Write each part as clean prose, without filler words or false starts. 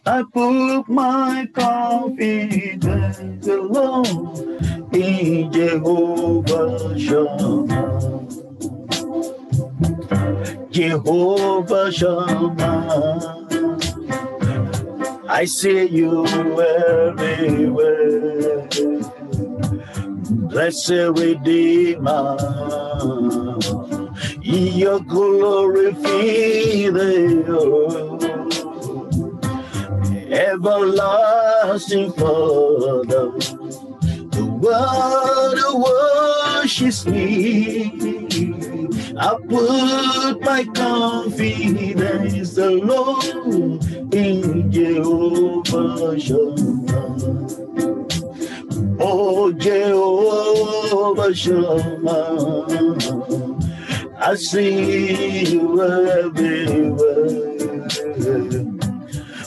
I put my confidence alone in Jehovah Shammah. Jehovah Shammah. I see you everywhere. Blessed Redeemer, your glory fill the earth. Everlasting Father, the world worships me. I put my confidence alone in Jehovah Shammah. Oh, Jehovah Shammah, I see you everywhere.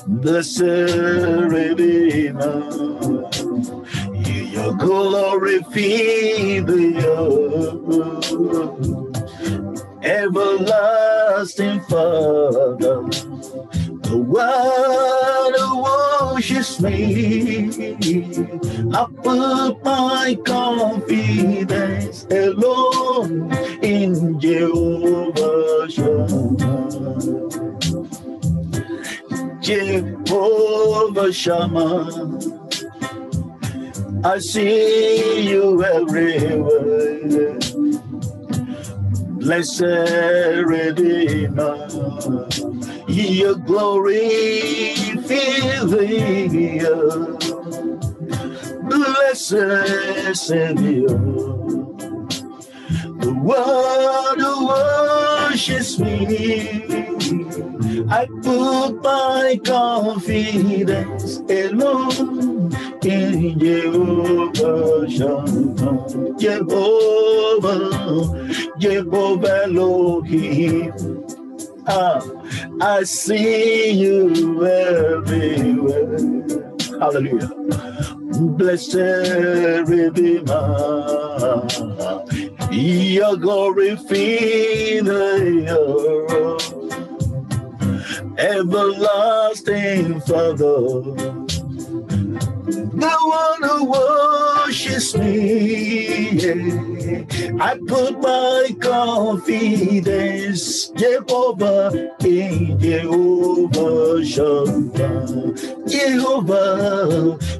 Blessed Redeemer, your glory fill the earth. Everlasting Father, the world worships me. I put my confidence alone in Jehovah Shammah. Jehovah Shammah, I see you everywhere. Blessed Redeemer, your glory fill the earth. Blessed Savior, the world worships me. I put my confidence alone in Jehovah Shammah. Jehovah Elohim. I see you everywhere. Hallelujah. Blessed Redeemer, your glory fill the earth. Everlasting Father, the one who worships me. I put my confidence, Jehovah, in Jehovah Shammah.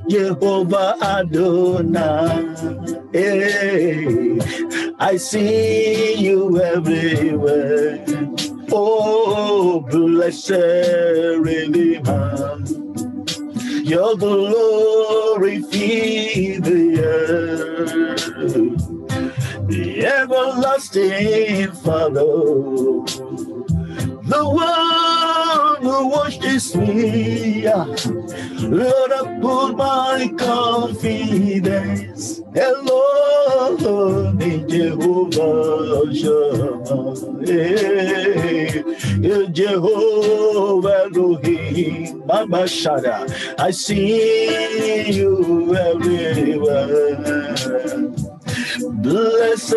Jehovah Adonai. Hey, I see you everywhere. Oh, blessed Redeemer, your glory fill the earth. The everlasting Father, the one who washes me. Lord, I put my confidence alone in Jehovah Shammah. Jehovah Elohim, Mama Shada, I see you everywhere. Blessed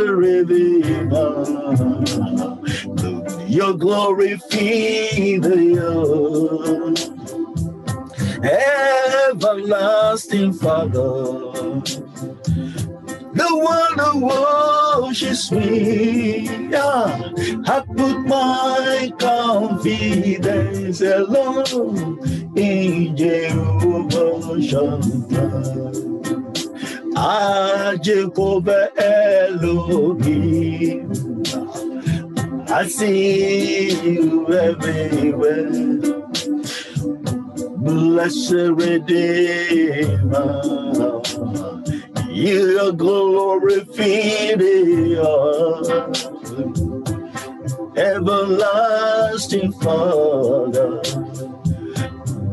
Redeemer, your glory fill the earth. Everlasting Father, the one who worships me. I put my confidence alone in Jehovah Shammah. Jehovah Elohim, I see you everywhere. Blessed Redeemer, your glory fill the earth. Everlasting Father,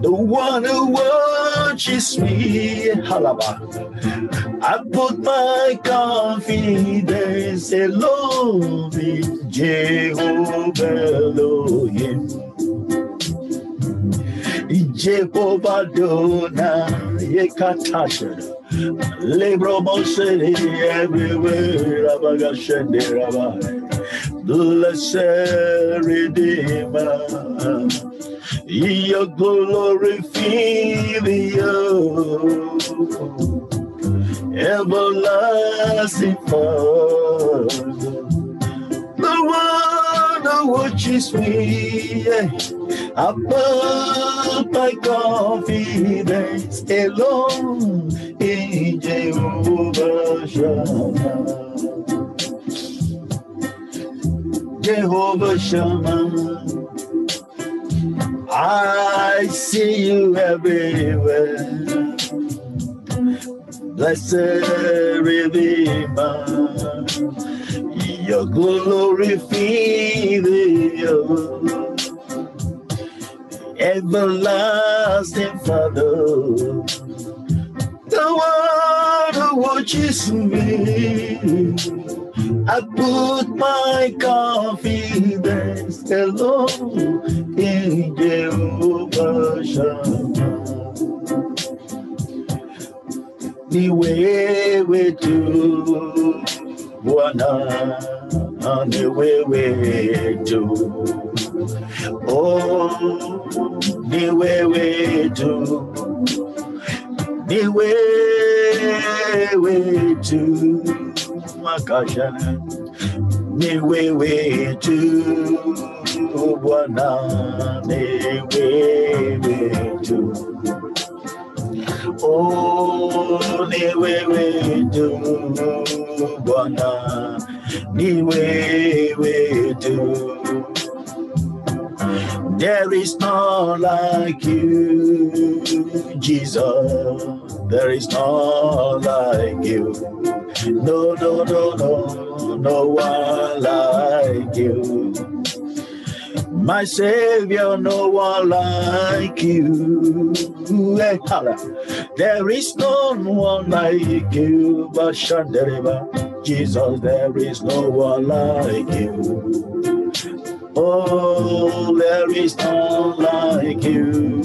the one who watches me. I put my confidence alone in Jehovah Elohim. Jehovah Adonai, Yekatasha, Lebro Moshe, everywhere, Rabagashende Rabbi. blessed Redeemer, your glory fill the earth, everlasting Father, the one who watches me, above my confidence alone in Jehovah Shammah. Jehovah Shammah, I see you everywhere. Blessed Redeemer, your glory fill the earth, everlasting Father, the one who watches me. I put my confidence alone in Jehovah Shammah. The way we do, the way we do. Oh, the way we do. The way we do. My gosh, the way we do, the way we do. Oh, the way we do, the way we do. There is none like you, Jesus. There is none like you. No, no, no, no, no one like you. My Savior, no one like you. There is no one like you, but Shandareba, Jesus, there is no one like you. Oh, there is none like you.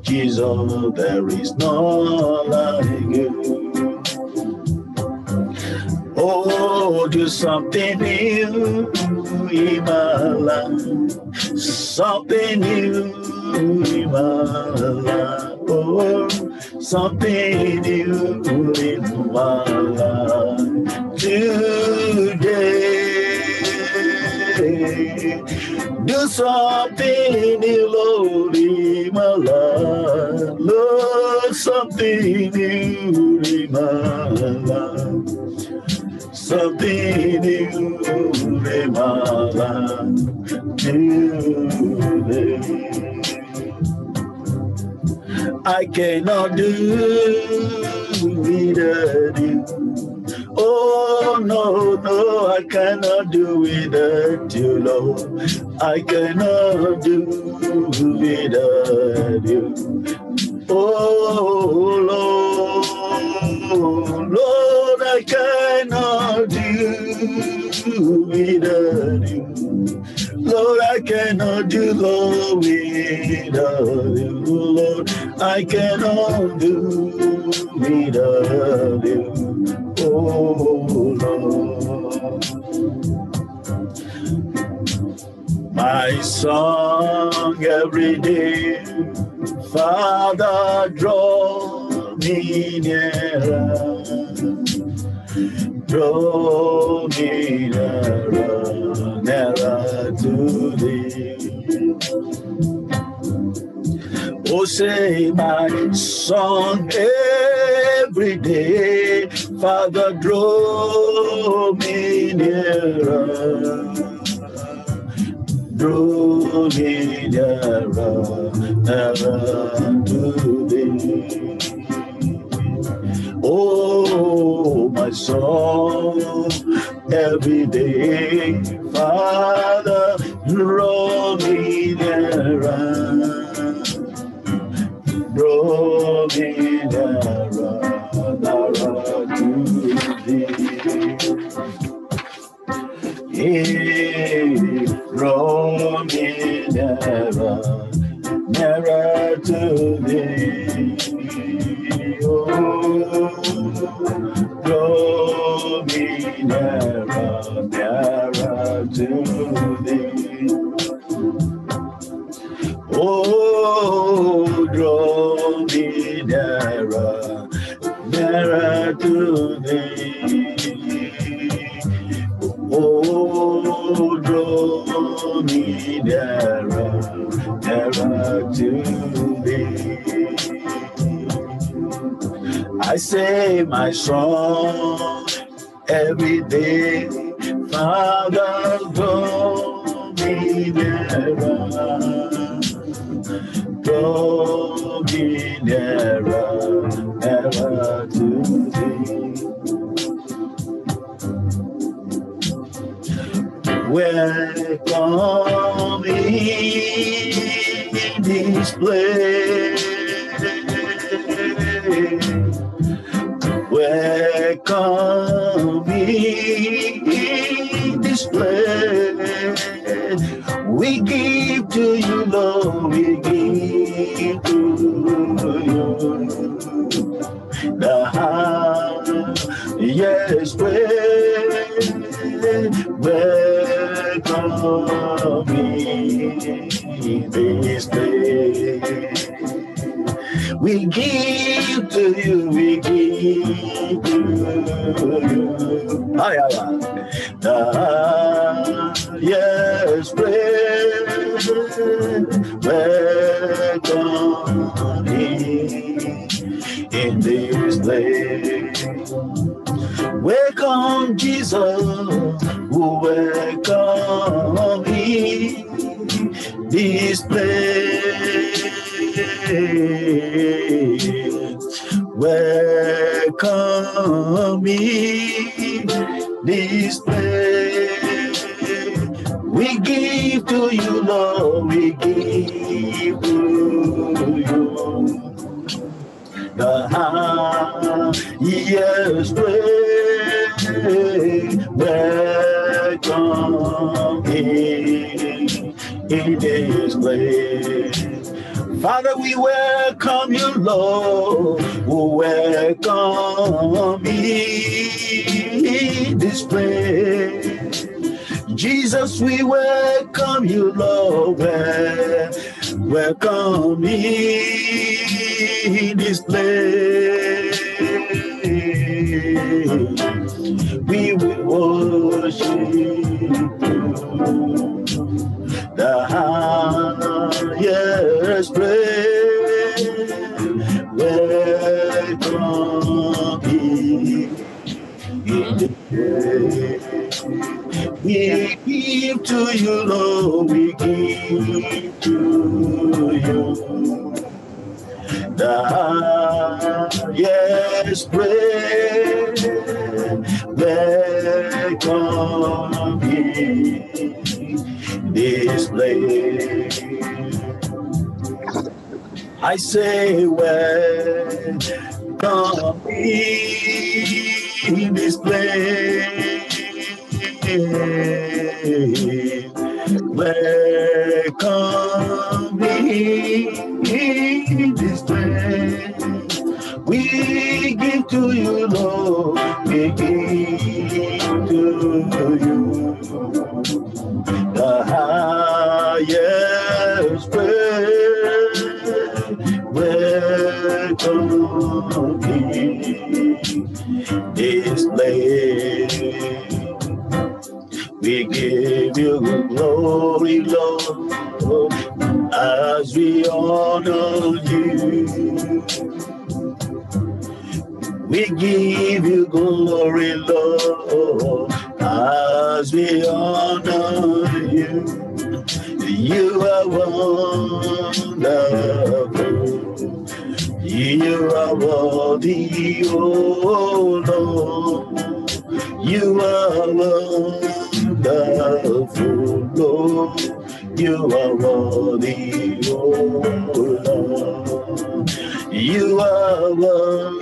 Jesus, there is none like you. Oh, do something new in my life, something new in my life. Oh, something new in my life today. Do something new, Lord, in my life. Lord, something new in my life. Something new in my life today. I cannot do without you. Oh, no, no, I cannot do without you, Lord. I cannot do without you. Oh, Lord, Lord, I cannot do without you. Lord, I cannot do, Lord, without you. Lord, I cannot do without you. Oh, Lord. My song every day, Father, draw me nearer. Draw me nearer, nearer to thee. Oh, say my song every day, Father, draw me nearer. Draw me nearer, nearer to thee. Oh, my soul, every day, Father, draw me nearer. Draw me nearer, nearer to thee. Draw me nearer, nearer to thee. Oh, draw me nearer, nearer nearer, nearer to thee. I say my song every day, Father, draw me nearer, draw me nearer, nearer to thee. Welcome in this place. Welcome in this place. We give to you, Lord. We give to you the highest praise. Welcome in this place. We give to you, we give to you. The highest praise. Welcome in this place. Welcome, Jesus. Welcome in this place. Welcome in this place. We give to you, Lord. We give to you the highest praise. Welcome in this place. Father, we welcome you, Lord. Welcome in this place. Jesus, we welcome you, Lord. Welcome in this place. We will worship you. The highest praise. Welcome in the day. We give to you, Lord. We give to you the highest praise. Welcome in this place. I say, welcome in this place. Welcome in this place. We give to you, Lord. We give to you the highest praise. Welcome in this place. We give you glory, Lord, as we honor you. We give you glory, Lord, as we honor you. You are wonderful. You are worthy, oh Lord. You are wonderful, Lord. You are worthy, oh Lord. You are wonderful,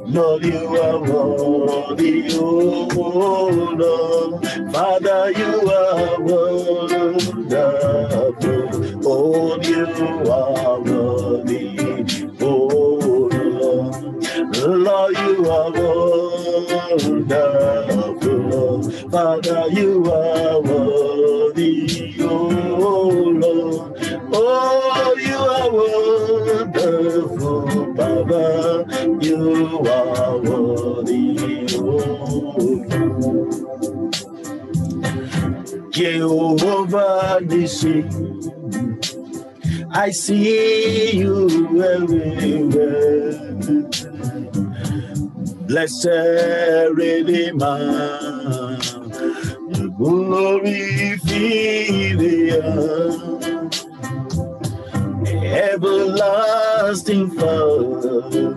Lord. You are worthy, oh Lord. Father, you are wonderful. Oh, you are worthy, oh Lord. Lord, you are wonderful. Father, you are worthy, oh Lord. Oh, you are wonderful, Baba. You are worthy, oh Lord. Jehovah Nissi, I see you everywhere. Blessed Redeemer, the glory fill the earth. Everlasting Father,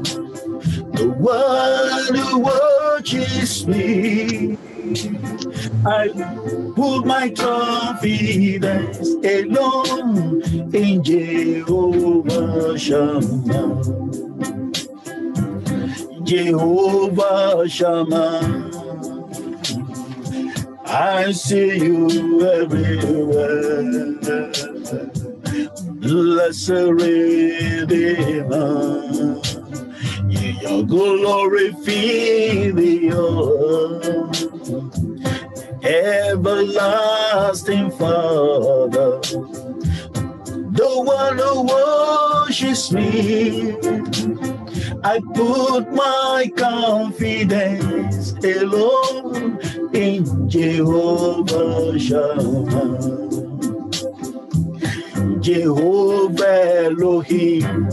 the one who watches me. I put my confidence alone in Jehovah Shammah. Jehovah Shammah, I see you everywhere. Blessed Redeemer, your glory fill the earth. Everlasting Father, the one who worships me. I put my confidence alone in Jehovah Shammah. Jehovah Elohim,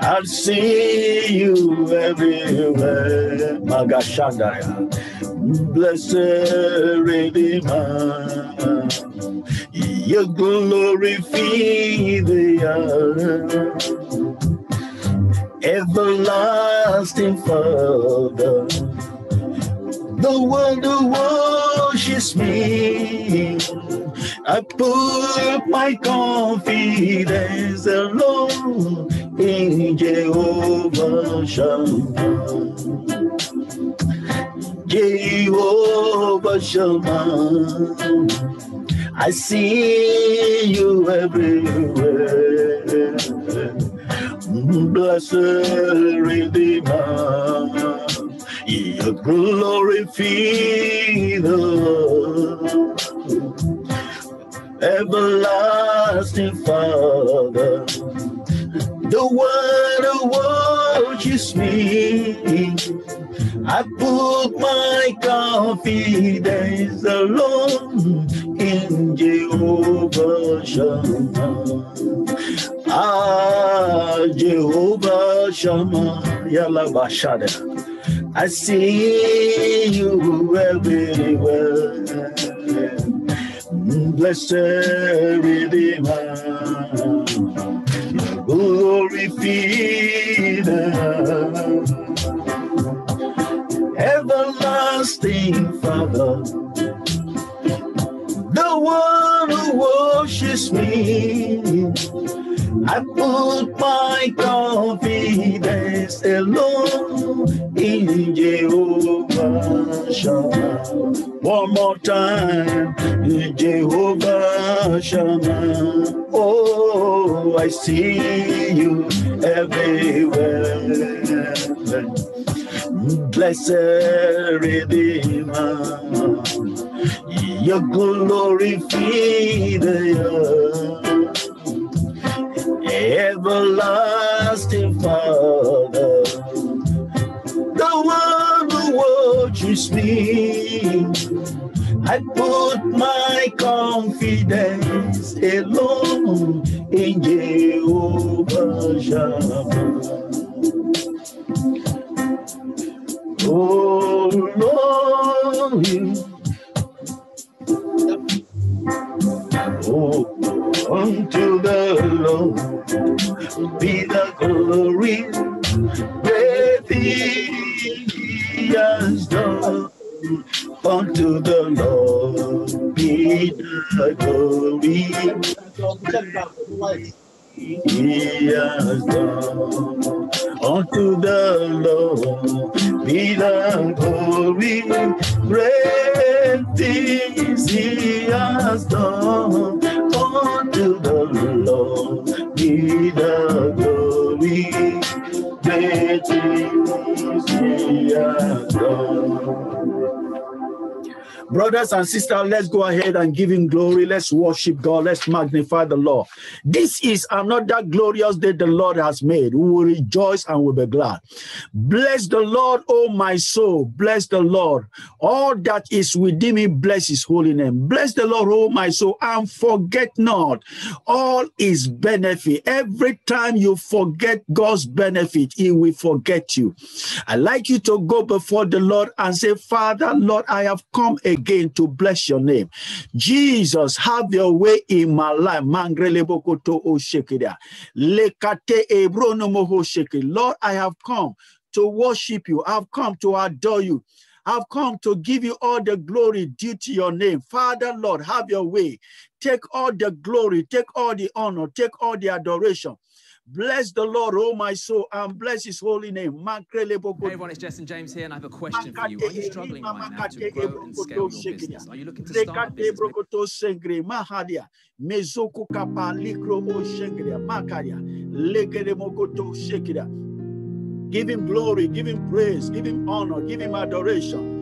I'll see you everywhere. Magashandaya, blessed Redeemer, your glory fill the earth. Everlasting Father, the one who worships me. I put my confidence alone in Jehovah Shammah. Jehovah Shammah, I see you everywhere. Blessed Redeemer, your glory fill the earth. Everlasting Father, the one who watches me. I put my confidence alone in Jehovah Shammah. Ah, Jehovah Shammah, Yalabashada, I see you everywhere. Blessed Redeemer, glory fill the earth. Everlasting Father, the one who worships me. I put my confidence alone in Jehovah Shammah. One more time, Jehovah Shammah. Oh, I see you everywhere. Blessed Redeemer, your glory fill the earth. Everlasting Father, the one who watches me. I put my confidence alone in Jehovah Shammah. Oh Lord, oh, unto the Lord be the glory that He has done. Unto the Lord be the glory He has done. Unto the Lord be the glory, great things He has done. Unto the Lord be the glory, great things He has done. Brothers and sisters, let's go ahead and give him glory. Let's worship God. Let's magnify the Lord. This is another glorious day the Lord has made. We will rejoice and will be glad. Bless the Lord, oh my soul. Bless the Lord. All that is within me, bless his holy name. Bless the Lord, oh my soul, and forget not all his benefit. Every time you forget God's benefit, he will forget you. I'd like you to go before the Lord and say, Father, Lord, I have come again to bless your name. Jesus, have your way in my life. Lord, I have come to worship you. I've come to adore you. I've come to give you all the glory due to your name. Father, Lord, have your way. Take all the glory, take all the honor, take all the adoration. Bless the Lord, oh my soul, and bless his holy name. Hey everyone, it's Justin James here, and I have a question for you. Are you struggling right now to grow and scale your business? Are you looking to start a business? Give him glory, give him praise, give him honor, give him adoration.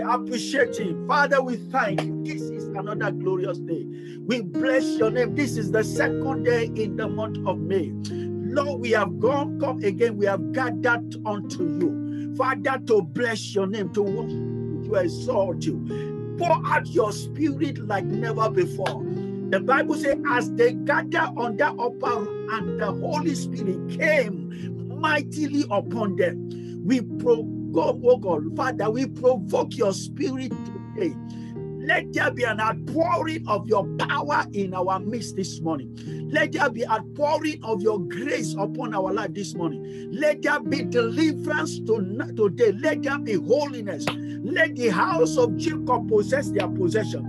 Appreciate him. Father, we thank you. This is another glorious day. We bless your name. This is the second day in the month of May. Lord, we have come again. We have gathered unto you, Father, to bless your name, to worship you, to exalt you. Pour out your spirit like never before. The Bible says, as they gathered on that upper room, and the Holy Spirit came mightily upon them. Oh God, Father, we provoke your spirit today. Let there be an outpouring of your power in our midst this morning. Let there be an outpouring of your grace upon our life this morning. Let there be deliverance today. Let there be holiness. Let the house of Jacob possess their possession.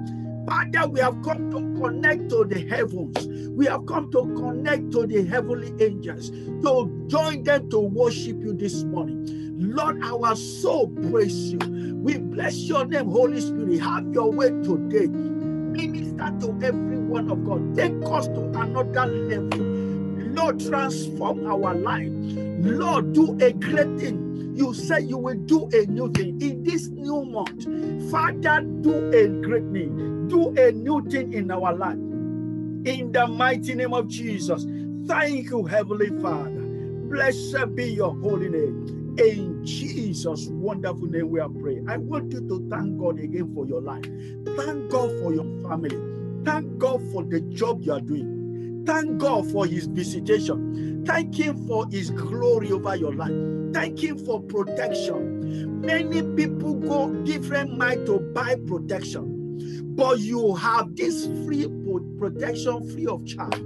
Father, we have come to connect to the heavens. We have come to connect to the heavenly angels, to join them to worship you this morning. Lord, our soul praise you. We bless your name, Holy Spirit. Have your way today. Minister to every one of God. Take us to another level. Lord, transform our life. Lord, do a great thing. You say you will do a new thing in this new month. Father, do a great thing. Do a new thing in our life. In the mighty name of Jesus. Thank you, Heavenly Father. Blessed be your holy name. In Jesus' wonderful name we are praying. I want you to thank God again for your life. Thank God for your family. Thank God for the job you are doing. Thank God for his visitation. Thank him for his glory over your life. Thank him for protection. Many people go different miles to buy protection, but you have this free protection free of charge.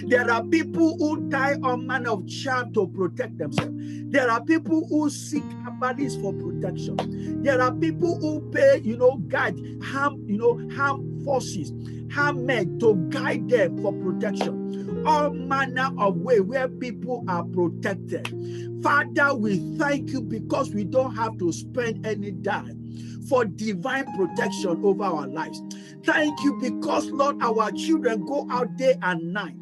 There are people who tie all manner of charm to protect themselves. There are people who seek herbalists for protection. There are people who pay, guide, harm forces, harm men to guide them for protection. All manner of way where people are protected. Father, we thank you because we don't have to spend any dime for divine protection over our lives. Thank you because, Lord, our children go out day and night.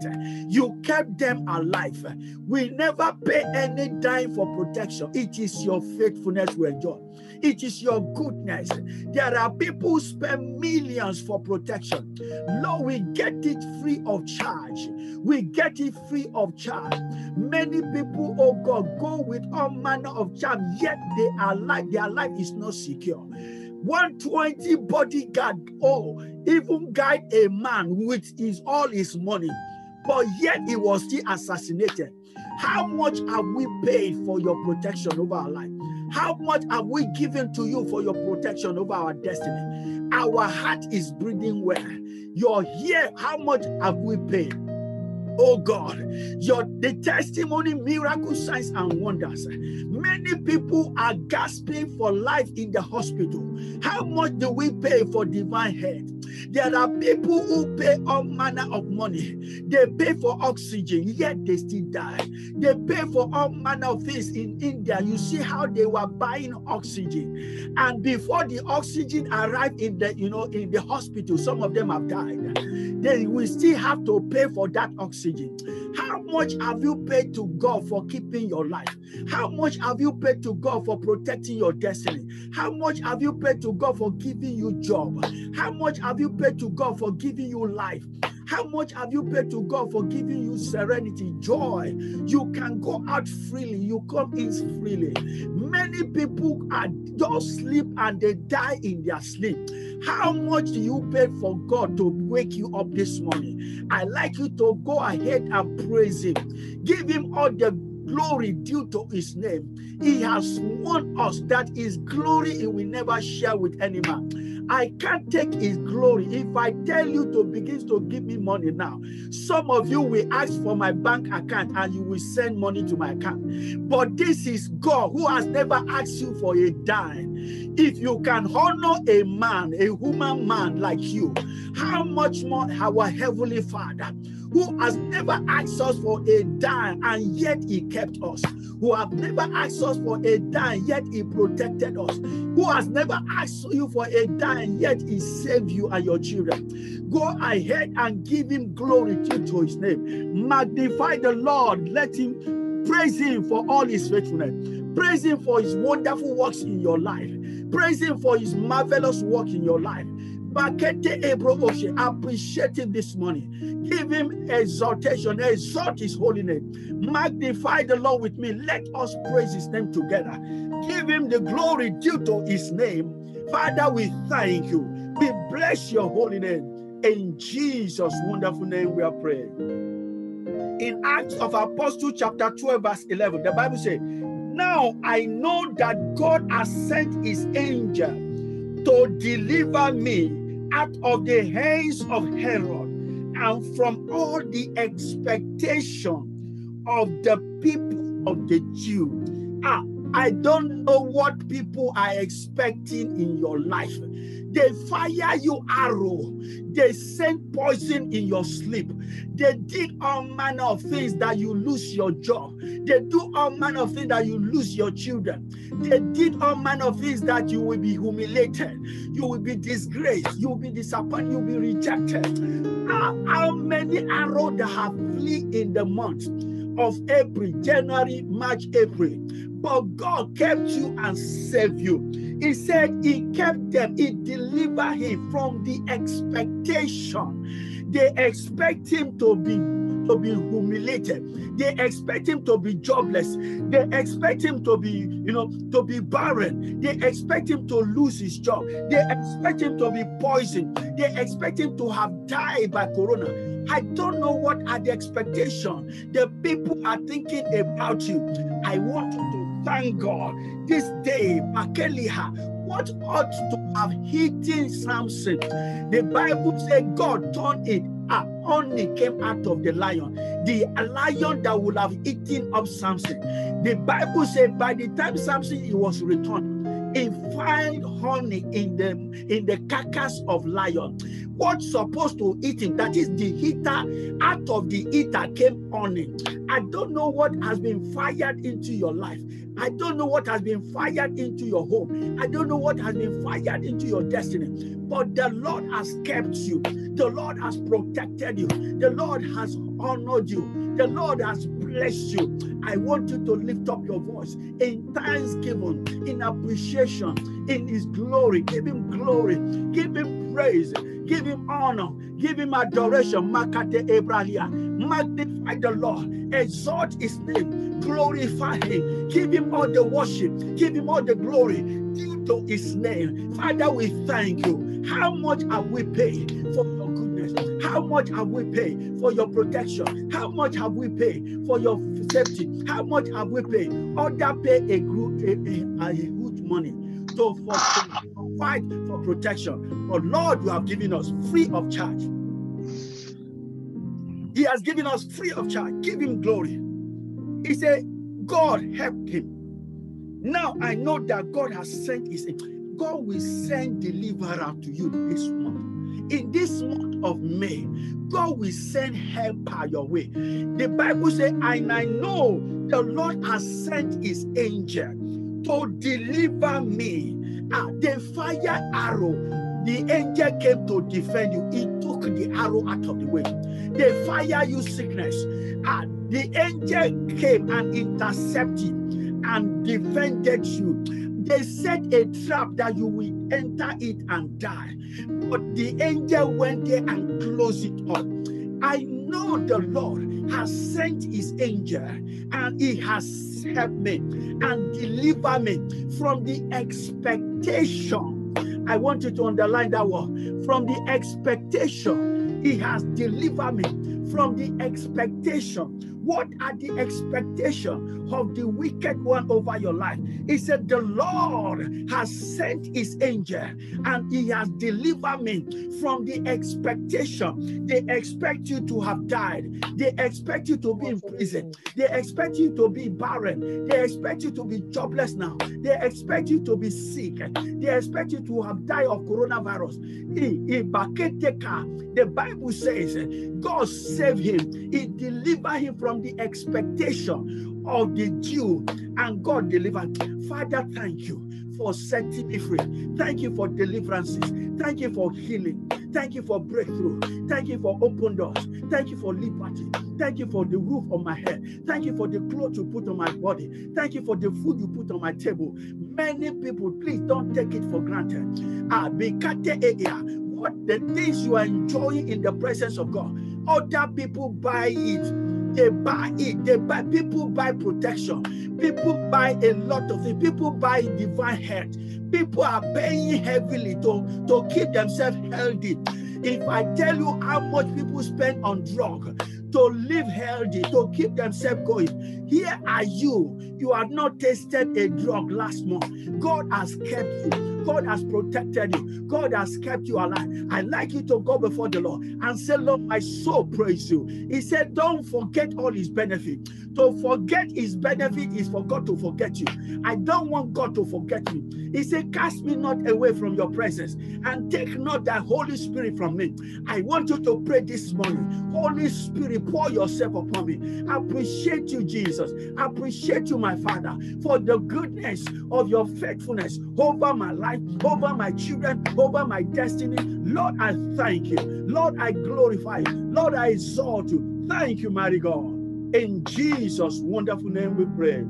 You kept them alive. We never pay any dime for protection. It is your faithfulness we enjoy. It is your goodness. There are people who spend millions for protection. Lord, we get it free of charge. We get it free of charge. Many people, oh God, go with all manner of charm, yet they are alive. Their life is not secure. 120 bodyguard, even guide a man with all his money, but yet he was still assassinated. How much have we paid for your protection over our life? How much have we given to you for your protection over our destiny? Our heart is breathing well. You're here. How much have we paid? Oh God, the testimony, miracles, signs, and wonders. Many people are gasping for life in the hospital. How much do we pay for divine health? There are people who pay all manner of money. They pay for oxygen, yet they still die. They pay for all manner of things in India. You see how they were buying oxygen, and before the oxygen arrived in the hospital, some of them have died. They will still have to pay for that oxygen. How much have you paid to God for keeping your life? How much have you paid to God for protecting your destiny? How much have you paid to God for giving you job? How much have you paid to God for giving you life? How much have you paid to God for giving you serenity, joy? You can go out freely. You come in freely. Many people are just sleep and they die in their sleep. How much do you pay for God to wake you up this morning? I'd like you to go ahead and praise him. Give him all the glory due to his name. He has won us that his glory he will never share with any man. I can't take his glory. If I tell you to begin to give me money now, some of you will ask for my bank account and you will send money to my account. But this is God who has never asked you for a dime. If you can honor a man, a human man like you, how much more our Heavenly Father, who has never asked us for a dime and yet he kept us, who have never asked us for a dime yet he protected us, who has never asked you for a dime yet he saved you and your children. Go ahead and give him glory due to his name. Magnify the Lord. Let him praise him for all his faithfulness. Praise him for his wonderful works in your life. Praise him for his marvelous work in your life. Appreciate him this morning. Give him exaltation. Exalt his holy name. Magnify the Lord with me. Let us praise his name together. Give him the glory due to his name. Father, we thank you. We bless your holy name. In Jesus' wonderful name we are praying. In Acts of Apostles chapter 12 verse 11, the Bible says, now I know that God has sent his angel to deliver me out of the hands of Herod and from all the expectation of the people of the Jews. I don't know what people are expecting in your life. They fire you arrow. They send poison in your sleep. They did all manner of things that you lose your job. They do all manner of things that you lose your children. They did all manner of things that you will be humiliated. You will be disgraced. You will be disappointed. You will be rejected. How many arrows that have flee in the month of April, January, March, April? But God kept you and saved you. He said he kept them. He delivered him from the expectation. They expect him to be humiliated. They expect him to be jobless. They expect him to be, to be barren. They expect him to lose his job. They expect him to be poisoned. They expect him to have died by corona. I don't know what are the expectations the people are thinking about you. I want you to thank God this day. What ought to have hidden Samson? The Bible said God turned it. Honey came out of the lion that would have eaten up Samson. The Bible said by the time Samson he was returned, he found honey in the carcass of lion. What's supposed to eat him? That is the eater. Out of the eater came honey. I don't know what has been fired into your life. I don't know what has been fired into your home. I don't know what has been fired into your destiny. But the Lord has kept you. The Lord has protected you. The Lord has honored you. The Lord has blessed you. I want you to lift up your voice in thanksgiving, in appreciation, in his glory. Give him glory. Give him praise. Give him honor. Give him adoration. Makate Ebrahia. Magnify the Lord. Exalt his name. Glorify him. Give him all the worship. Give him all the glory due to his name. Father, we thank you. How much have we paid for your goodness? How much have we paid for your protection? How much have we paid for your safety? How much have we paid? Other pay a huge money to fight for protection. But Lord, you have given us free of charge. He has given us free of charge. Give him glory. He said, God helped him. Now I know that God has sent his angel. God will send deliverer to you this month. In this month of May, God will send helper your way. The Bible says, and I know the Lord has sent his angel to deliver me. The fire arrow, the angel came to defend you. He took the arrow out of the way. The fire you sickness. The angel came and intercepted and defended you. They set a trap that you will enter it and die. But the angel went there and closed it up. I know the Lord has sent his angel and he has helped me and delivered me from the expectation. I want you to underline that word. From the expectation, he has delivered me from the expectation. What are the expectations of the wicked one over your life? He said, the Lord has sent his angel and he has delivered me from the expectation. They expect you to have died. They expect you to be in prison. They expect you to be barren. They expect you to be jobless now. They expect you to be sick. They expect you to have died of coronavirus. The Bible says God saved him. He delivered him from the expectation of the Jew, and God delivered. Father, thank you for setting me free. Thank you for deliverances. Thank you for healing. Thank you for breakthrough. Thank you for open doors. Thank you for liberty. Thank you for the roof on my head. Thank you for the clothes you put on my body. Thank you for the food you put on my table. Many people, please don't take it for granted. What the things you are enjoying in the presence of God, other people buy it. They buy it. They buy. People buy protection. People buy a lot of things. People buy divine health. People are paying heavily to keep themselves healthy. If I tell you how much people spend on drugs to live healthy, to keep themselves going, here are you. You have not tasted a drug last month. God has kept you. God has protected you. God has kept you alive. I'd like you to go before the Lord and say, Lord, my soul praise you. He said, don't forget all his benefits. To forget his benefit is for God to forget you. I don't want God to forget me. He said, cast me not away from your presence and take not thy Holy Spirit from me. I want you to pray this morning. Holy Spirit, pour yourself upon me. I appreciate you, Jesus. I appreciate you, my Father, for the goodness of your faithfulness over my life, over my children, over my destiny. Lord, I thank you. Lord, I glorify you. Lord, I exalt you. Thank you, mighty God. In Jesus' wonderful name we pray.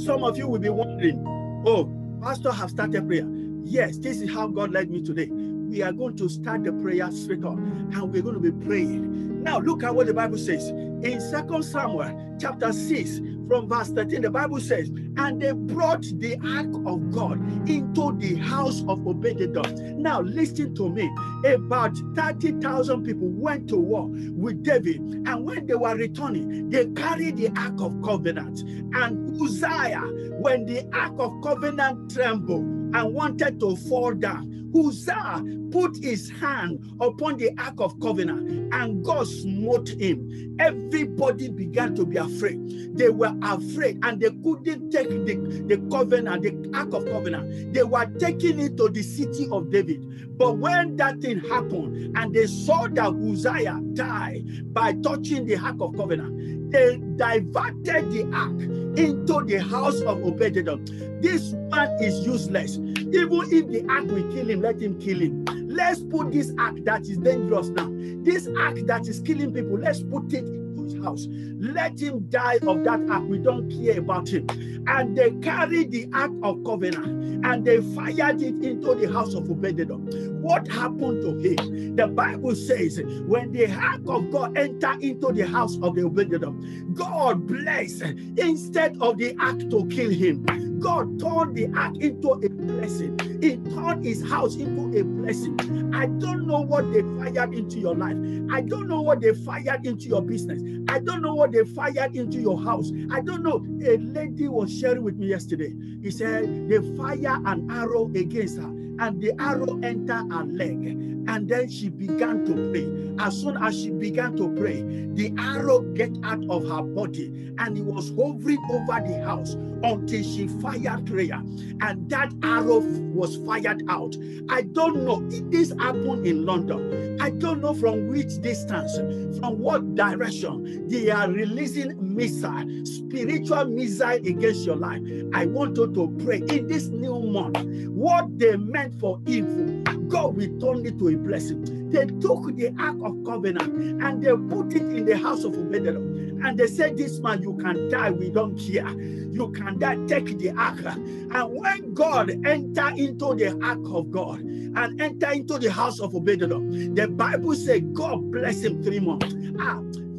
Some of you will be wondering, oh, Pastor have started prayer. Yes, this is how God led me today. We are going to start the prayer straight on, and we're going to be praying. Now, look at what the Bible says. In 2 Samuel chapter 6, from verse 13, the Bible says, and they brought the ark of God into the house of Obed-Edom. Now, listen to me. About 30,000 people went to war with David, and when they were returning, they carried the ark of covenant. And Uzziah, when the ark of covenant trembled and wanted to fall down, Uzziah put his hand upon the ark of covenant, and God smote him. Everybody began to be afraid. They were afraid, and they couldn't take the covenant, the ark of covenant. They were taking it to the city of David. But when that thing happened, and they saw that Uzziah died by touching the ark of covenant, they diverted the ark into the house of Obed-Edom. This man is useless. Even if the ark will kill him, let him kill him. Let's put this ark that is dangerous now. This ark that is killing people, let's put it into his house. Let him die of that ark. We don't care about him. And they carried the ark of covenant and they fired it into the house of Obed-Edom. What happened to him? The Bible says when the ark of God entered into the house of the Obed-Edom, God blessed. Instead of the ark to kill him, God turned the ark into a blessing. He turned his house into a blessing. I don't know what they fired into your life. I don't know what they fired into your business. I don't know what they fired into your house. I don't know. A lady was sharing with me yesterday. He said they fired an arrow against her, and the arrow entered her leg. And then she began to pray. As soon as she began to pray, the arrow get out of her body, and it was hovering over the house until she fired prayer. And that arrow was fired out. I don't know if this happened in London. I don't know from which distance, from what direction they are releasing missile, spiritual missile against your life. I want you to pray in this new month. What they meant for evil, God will turn it to a blessing. They took the ark of covenant and they put it in the house of Obed-Edom. And they said, this man, you can die, we don't care. You can die, take the ark. And when God entered into the ark of God and enter into the house of Obed-Edom, the Bible says God bless him 3 months.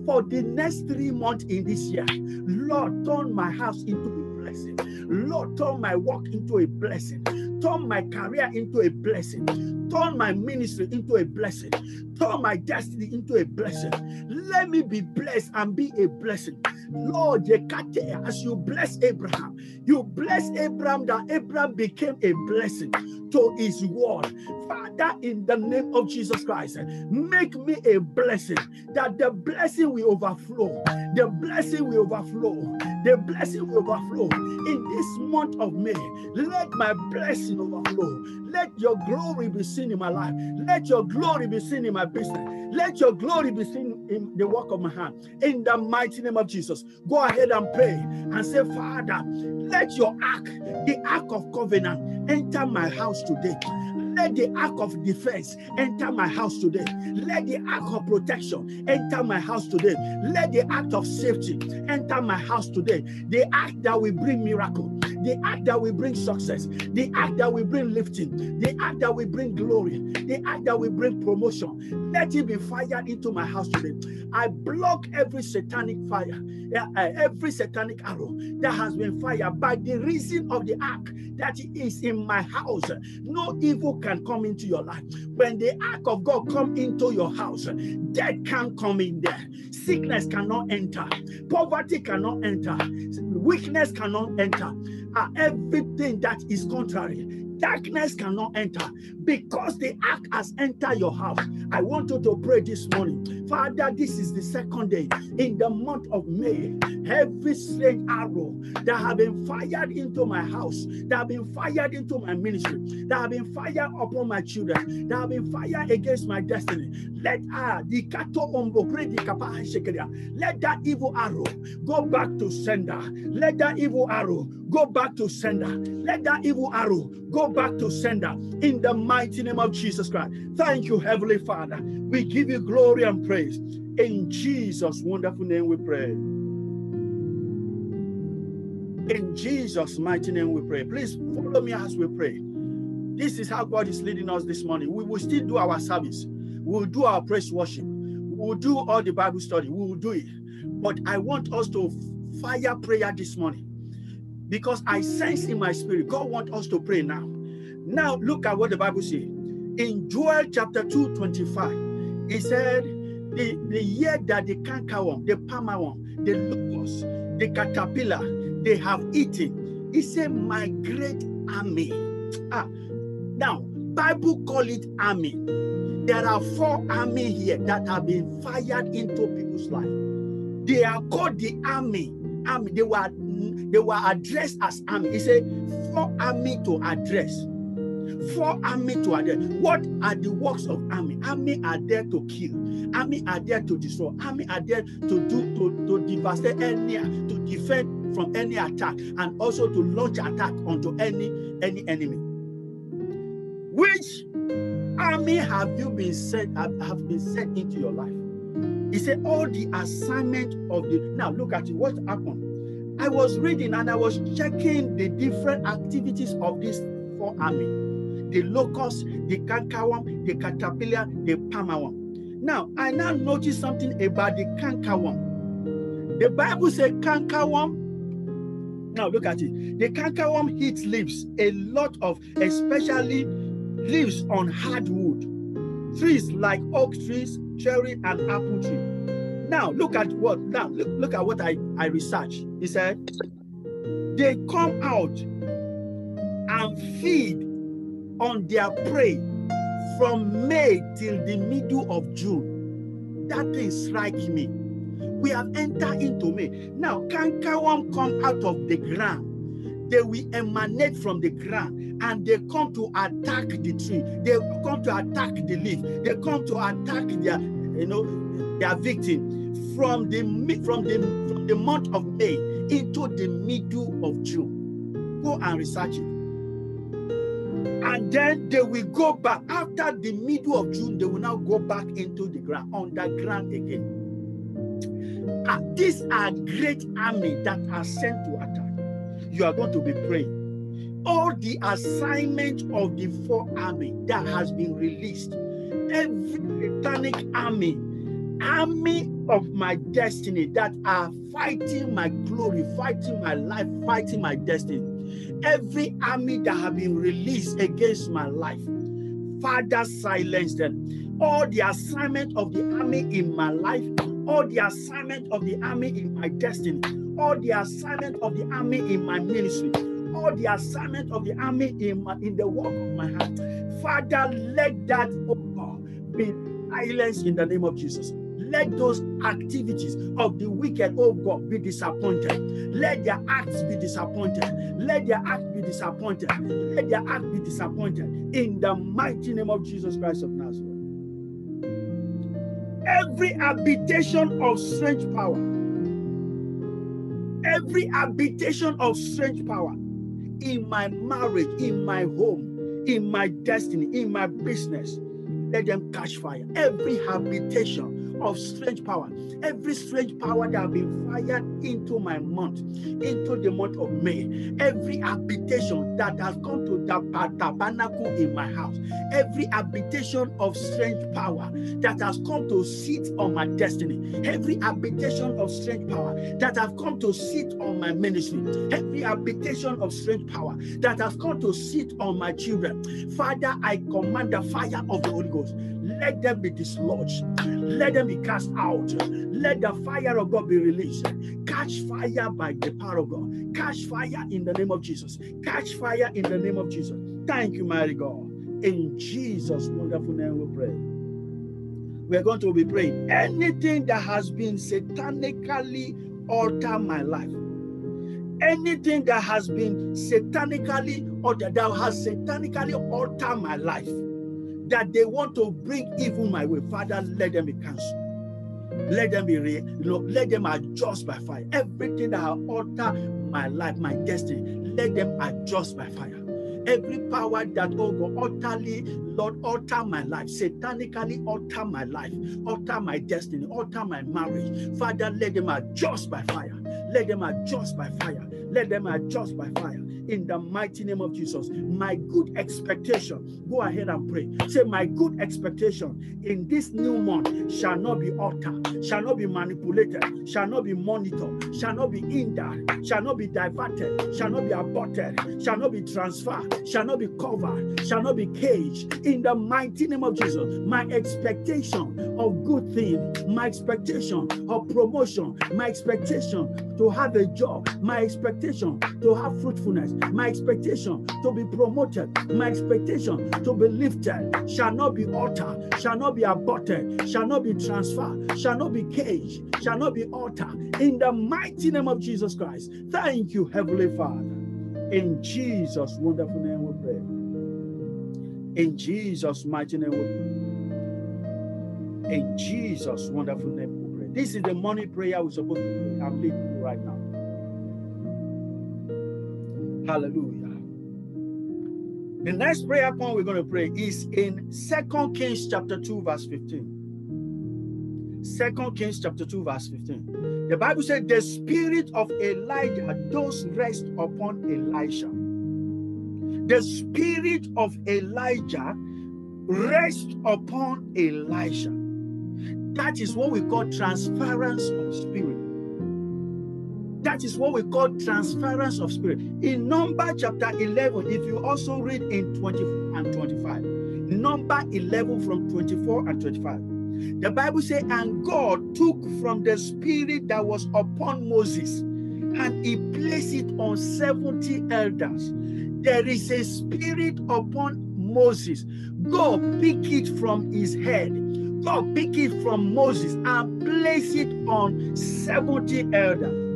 For the next 3 months in this year, Lord, turn my house into a blessing. Lord, turn my work into a blessing. Turn my career into a blessing. Turn my ministry into a blessing. Turn my destiny into a blessing. Let me be blessed and be a blessing. Lord, as you bless Abraham, you bless Abraham that Abraham became a blessing to his world. Father, in the name of Jesus Christ, make me a blessing, that the blessing will overflow. The blessing will overflow. The blessing will overflow. In this month of May, let my blessing overflow. Let your glory be seen in my life. Let your glory be seen in my business. Let your glory be seen in the work of my hand. In the mighty name of Jesus, go ahead and pray and say, Father, let your ark, the ark of covenant, enter my house today. Let the ark of defense enter my house today. Let the ark of protection enter my house today. Let the ark of safety enter my house today. The ark that will bring miracle. The ark that will bring success. The ark that will bring lifting. The ark that will bring glory. The ark that will bring promotion. Let it be fired into my house today. I block every satanic fire, every satanic arrow that has been fired by the reason of the ark that is in my house. No evil can come into your life. When the ark of God come into your house, death can't come in there. Sickness cannot enter. Poverty cannot enter. Weakness cannot enter. Everything that is contrary, darkness cannot enter, because the ark has entered your house. I want you to pray this morning. Father, this is the second day in the month of May. Every strange arrow that have been fired into my house, that have been fired into my ministry, that have been fired upon my children, that have been fired against my destiny, let that evil arrow go back to sender. Let that evil arrow go back to sender. Let that evil arrow go back to sender in the mighty name of Jesus Christ. Thank you, Heavenly Father. We give you glory and praise. In Jesus' wonderful name we pray. In Jesus' mighty name we pray. Please follow me as we pray. This is how God is leading us this morning. We will still do our service. We will do our praise worship. We will do all the Bible study. We will do it. But I want us to fire prayer this morning, because I sense in my spirit, God wants us to pray now. Now, look at what the Bible says. In Joel chapter 2:25, it said, the year that the cankerworm, the palmerworm, the locust, the caterpillar, they have eaten. It said, my great army. Now, Bible call it army. There are 4 army here that have been fired into people's life. They are called the army. They were addressed as army. He said 4 army to address. 4 army to address. What are the works of army? Army are there to kill. Army are there to destroy. Army are there to devastate to defend from any attack, and also to launch attack onto any enemy. Which army have you been sent? Have been sent into your life? He said all the assignment of the. Now look at it. What happened? I was reading and I was checking the different activities of this 4 army: the locust, the cankerworm, the caterpillar, the palmerworm. Now I now noticed something about the cankerworm. The Bible says cankerworm. Now look at it. The cankerworm eats leaves, a lot of, especially leaves on hardwood, trees like oak trees, cherry, and apple tree. Now look at what. Now look at what I researched. He said they come out and feed on their prey from May till the middle of June. That thing strikes me. We have entered into May. Now, cankerworm come out of the ground. They will emanate from the ground, and they come to attack the tree. They come to attack the leaf. They come to attack their victim from the month of May into the middle of June. Go and research it. And then they will go back. After the middle of June, they will now go back into the ground, underground again. These are great army that are sent to attack. You are going to be praying. All the assignment of the 4 army that has been released, every satanic army of my destiny that are fighting my glory, fighting my life, fighting my destiny, every army that have been released against my life, Father, silence them. All the assignment of the army in my life, all the assignment of the army in my destiny, all the assignment of the army in my ministry, all the assignment of the army in the work of my hand, Father, let that, oh God, be silenced in the name of Jesus. Let those activities of the wicked, oh God, be disappointed. Let their acts be disappointed. Let their acts be disappointed. Let their acts be disappointed. In the mighty name of Jesus Christ of Nazareth. Every habitation of strange power, every habitation of strange power in my marriage, in my home, in my destiny, in my business, let them catch fire. Every habitation of strange power, every strange power that have been fired into my month, into the month of May, every habitation that has come to the tabernacle in my house, every habitation of strange power that has come to sit on my destiny, every habitation of strange power that have come to sit on my ministry, every habitation of strange power that has come to sit on my children, Father, I command the fire of the Holy Ghost. Let them be dislodged. Let them be cast out. Let the fire of God be released. Catch fire by the power of God. Catch fire in the name of Jesus. Catch fire in the name of Jesus. Thank you, mighty God. In Jesus' wonderful name we pray. We are going to be praying. Anything that has been satanically altered my life, anything that has been satanically altered, that has satanically altered my life, that they want to bring evil my way, Father, let them be canceled. Let them be, let them adjust by fire. Everything that has altered my life, my destiny, let them adjust by fire. Every power that, oh God, utterly, Lord, alter my life, satanically alter my life, alter my destiny, alter my marriage, Father, let them adjust by fire. Let them adjust by fire. Let them adjust by fire. In the mighty name of Jesus, my good expectation, go ahead and pray. Say, my good expectation in this new month shall not be altered, shall not be manipulated, shall not be monitored, shall not be hindered, shall not be diverted, shall not be aborted, shall not be transferred, shall not be covered, shall not be caged. In the mighty name of Jesus, my expectation of good things, my expectation of promotion, my expectation to have a job, my expectation to have fruitfulness, my expectation to be promoted, my expectation to be lifted shall not be altered, shall not be aborted, shall not be transferred, shall not be caged, shall not be altered. In the mighty name of Jesus Christ. Thank you, Heavenly Father. In Jesus' wonderful name we pray. In Jesus' mighty name we pray. In Jesus' wonderful name we pray. This is the morning prayer we're supposed to pray. I'm leading you right now. Hallelujah. The next prayer point we're going to pray is in 2 Kings chapter 2 verse 15. 2 Kings chapter 2 verse 15. The Bible said the spirit of Elijah does rest upon Elisha. The spirit of Elijah rests upon Elisha. That is what we call transference of spirit. That is what we call transference of spirit. In Numbers chapter 11, if you also read in 24 and 25, Number 11 from 24 and 25, the Bible says, and God took from the spirit that was upon Moses, and he placed it on 70 elders. There is a spirit upon Moses. God picked it from his head. God picked it from Moses and placed it on 70 elders.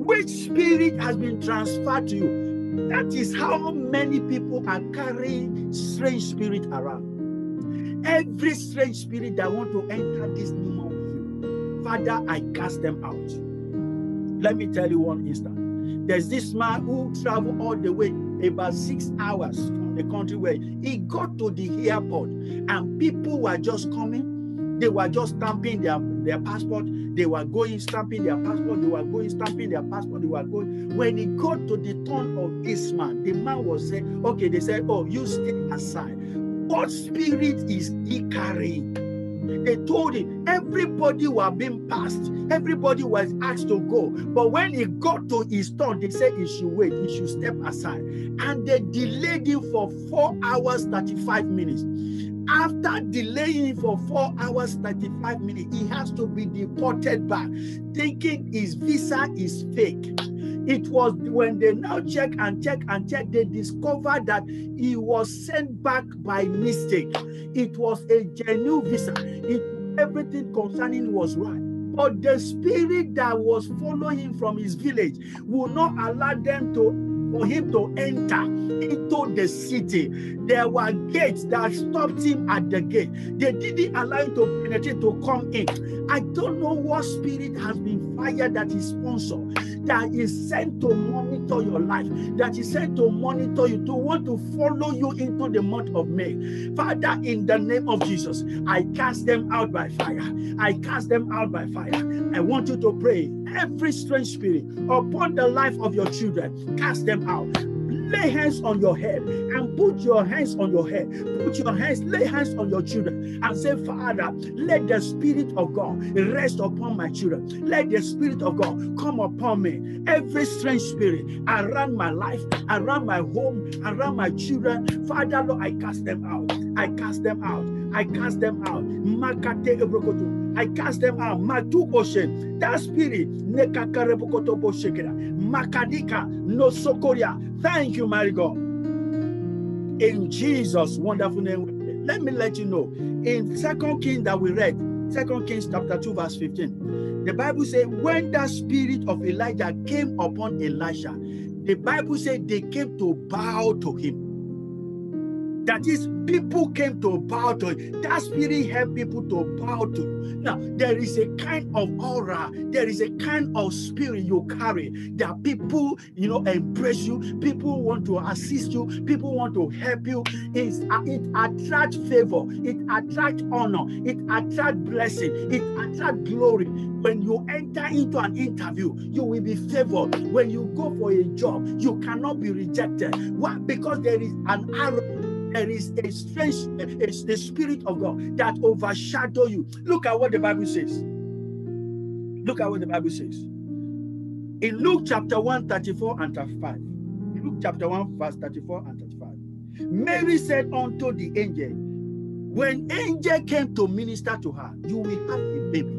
Which spirit has been transferred to you? That is how many people are carrying strange spirit around. Every strange spirit that want to enter this new month with you, Father, I cast them out. Let me tell you one instance. There's this man who traveled all the way about 6 hours from the country where he got to the airport, and people were just coming They were just stamping their passport. They were going, stamping their passport. They were going, stamping their passport. They were going. When it got to the turn of this man, the man was saying, okay, they said, oh, you stay aside. What spirit is he carrying? They told him everybody was being passed. Everybody was asked to go. But when he got to his turn, they said he should wait. He should step aside. And they delayed him for 4 hours, 35 minutes. After delaying him for 4 hours, 35 minutes, he has to be deported back, thinking his visa is fake. It was when they now check and check and check, they discovered that he was sent back by mistake. It was a genuine visa. Everything concerning was right. But the spirit that was following him from his village would not allow them for him to enter into the city. There were gates that stopped him at the gate. They didn't allow him to penetrate, to come in. I don't know what spirit has been fired that is sponsored, that is sent to monitor your life, that is sent to monitor you, to want to follow you into the month of May. Father, in the name of Jesus, I cast them out by fire. I cast them out by fire. I want you to pray. Every strange spirit upon the life of your children, cast them out. Lay hands on your head and put your hands on your head. Put your hands, lay hands on your children and say, Father, let the Spirit of God rest upon my children. Let the Spirit of God come upon me. Every strange spirit around my life, around my home, around my children, Father, Lord, I cast them out. I cast them out. I cast them out. Makate ebrokoto. I cast them out. Matu Oshen. That spirit. Nekakarebukoto boshekera. Makadika no sokoria. Thank you, my God. In Jesus' wonderful name. Let me let you know. In 2 Kings that we read, 2 Kings chapter 2, verse 15. The Bible says, when the spirit of Elijah came upon Elisha, the Bible said they came to bow to him. That is, people came to bow to him. That spirit helped people to bow to you. Now, there is a kind of aura, there is a kind of spirit you carry that people, embrace you. People want to assist you. People want to help you. It attracts favor. It attracts honor. It attracts blessing. It attracts glory. When you enter into an interview, you will be favored. When you go for a job, you cannot be rejected. Why? Because there is an arrow. There is a strange, it's the Spirit of God that overshadow you. Look at what the Bible says. Look at what the Bible says. In Luke chapter 1, 34 and 35. Luke chapter 1, verse 34 and 35. Mary said unto the angel, when angel came to minister to her, you will have a baby.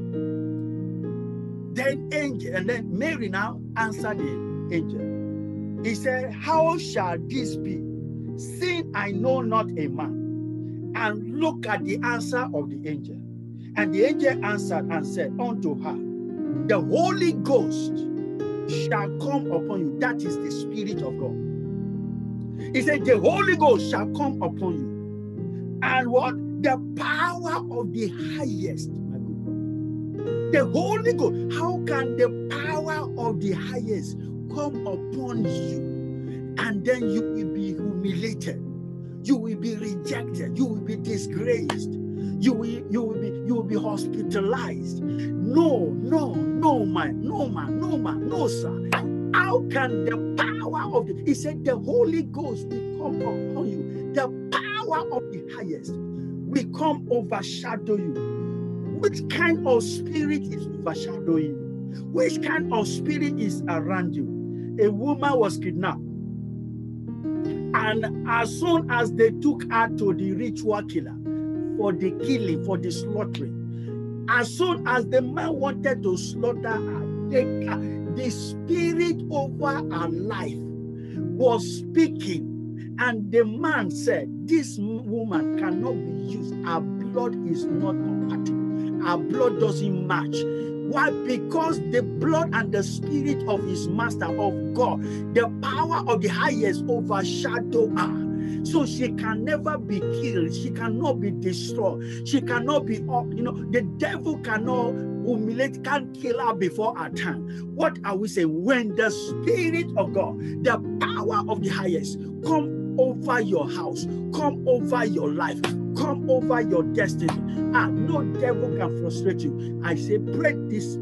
Then Mary now answered the angel. He said, how shall this be, seeing I know not a man? And look at the answer of the angel. And the angel answered and said unto her, the Holy Ghost shall come upon you. That is the Spirit of God. He said, the Holy Ghost shall come upon you. And what? The power of the highest. My good God. The Holy Ghost. How can the power of the highest come upon you? And then you will be humiliated. You will be rejected. You will be disgraced. You will be hospitalized. No, sir. How can the power of he said the Holy Ghost will come upon you. The power of the highest will come overshadow you. Which kind of spirit is overshadowing you? Which kind of spirit is around you? A woman was kidnapped. And as soon as they took her to the ritual killer for the killing, for the slaughtering, as soon as the man wanted to slaughter her, the spirit over her life was speaking. And the man said, this woman cannot be used. Her blood is not compatible. Her blood doesn't match. Why? Because the blood and the spirit of his master, of God, the power of the highest overshadow her. So she can never be killed. She cannot be destroyed. She cannot be, the devil cannot humiliate, can't kill her before her time. What are we saying? When the Spirit of God, the power of the highest, come come over your house, come over your life, come over your destiny. No devil can frustrate you. I say, pray this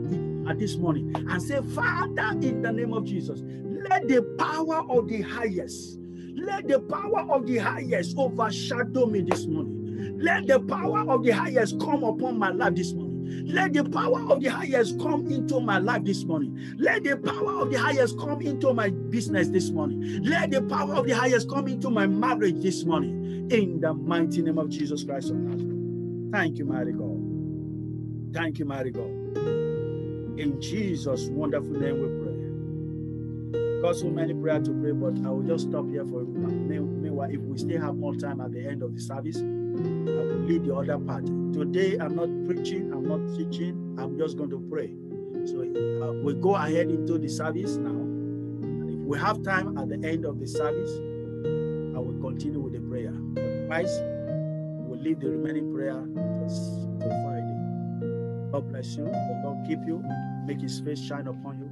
morning and say, Father, in the name of Jesus, let the power of the highest, let the power of the highest overshadow me this morning. Let the power of the highest come upon my life this morning. Let the power of the highest come into my life this morning. Let the power of the highest come into my business this morning. Let the power of the highest come into my marriage this morning. In the mighty name of Jesus Christ of Nazareth. Thank you, mighty God. Thank you, mighty God. In Jesus' wonderful name we pray. I've got so many prayers to pray, but I will just stop here for a moment. Meanwhile, if we still have more time at the end of the service, I will lead the other part. Today, I'm not preaching, I'm not teaching, I'm just going to pray. So we'll go ahead into the service now. And if we have time at the end of the service, I will continue with the prayer. Otherwise, we'll leave the remaining prayer till Friday. God bless you. The Lord keep you. Make his face shine upon you.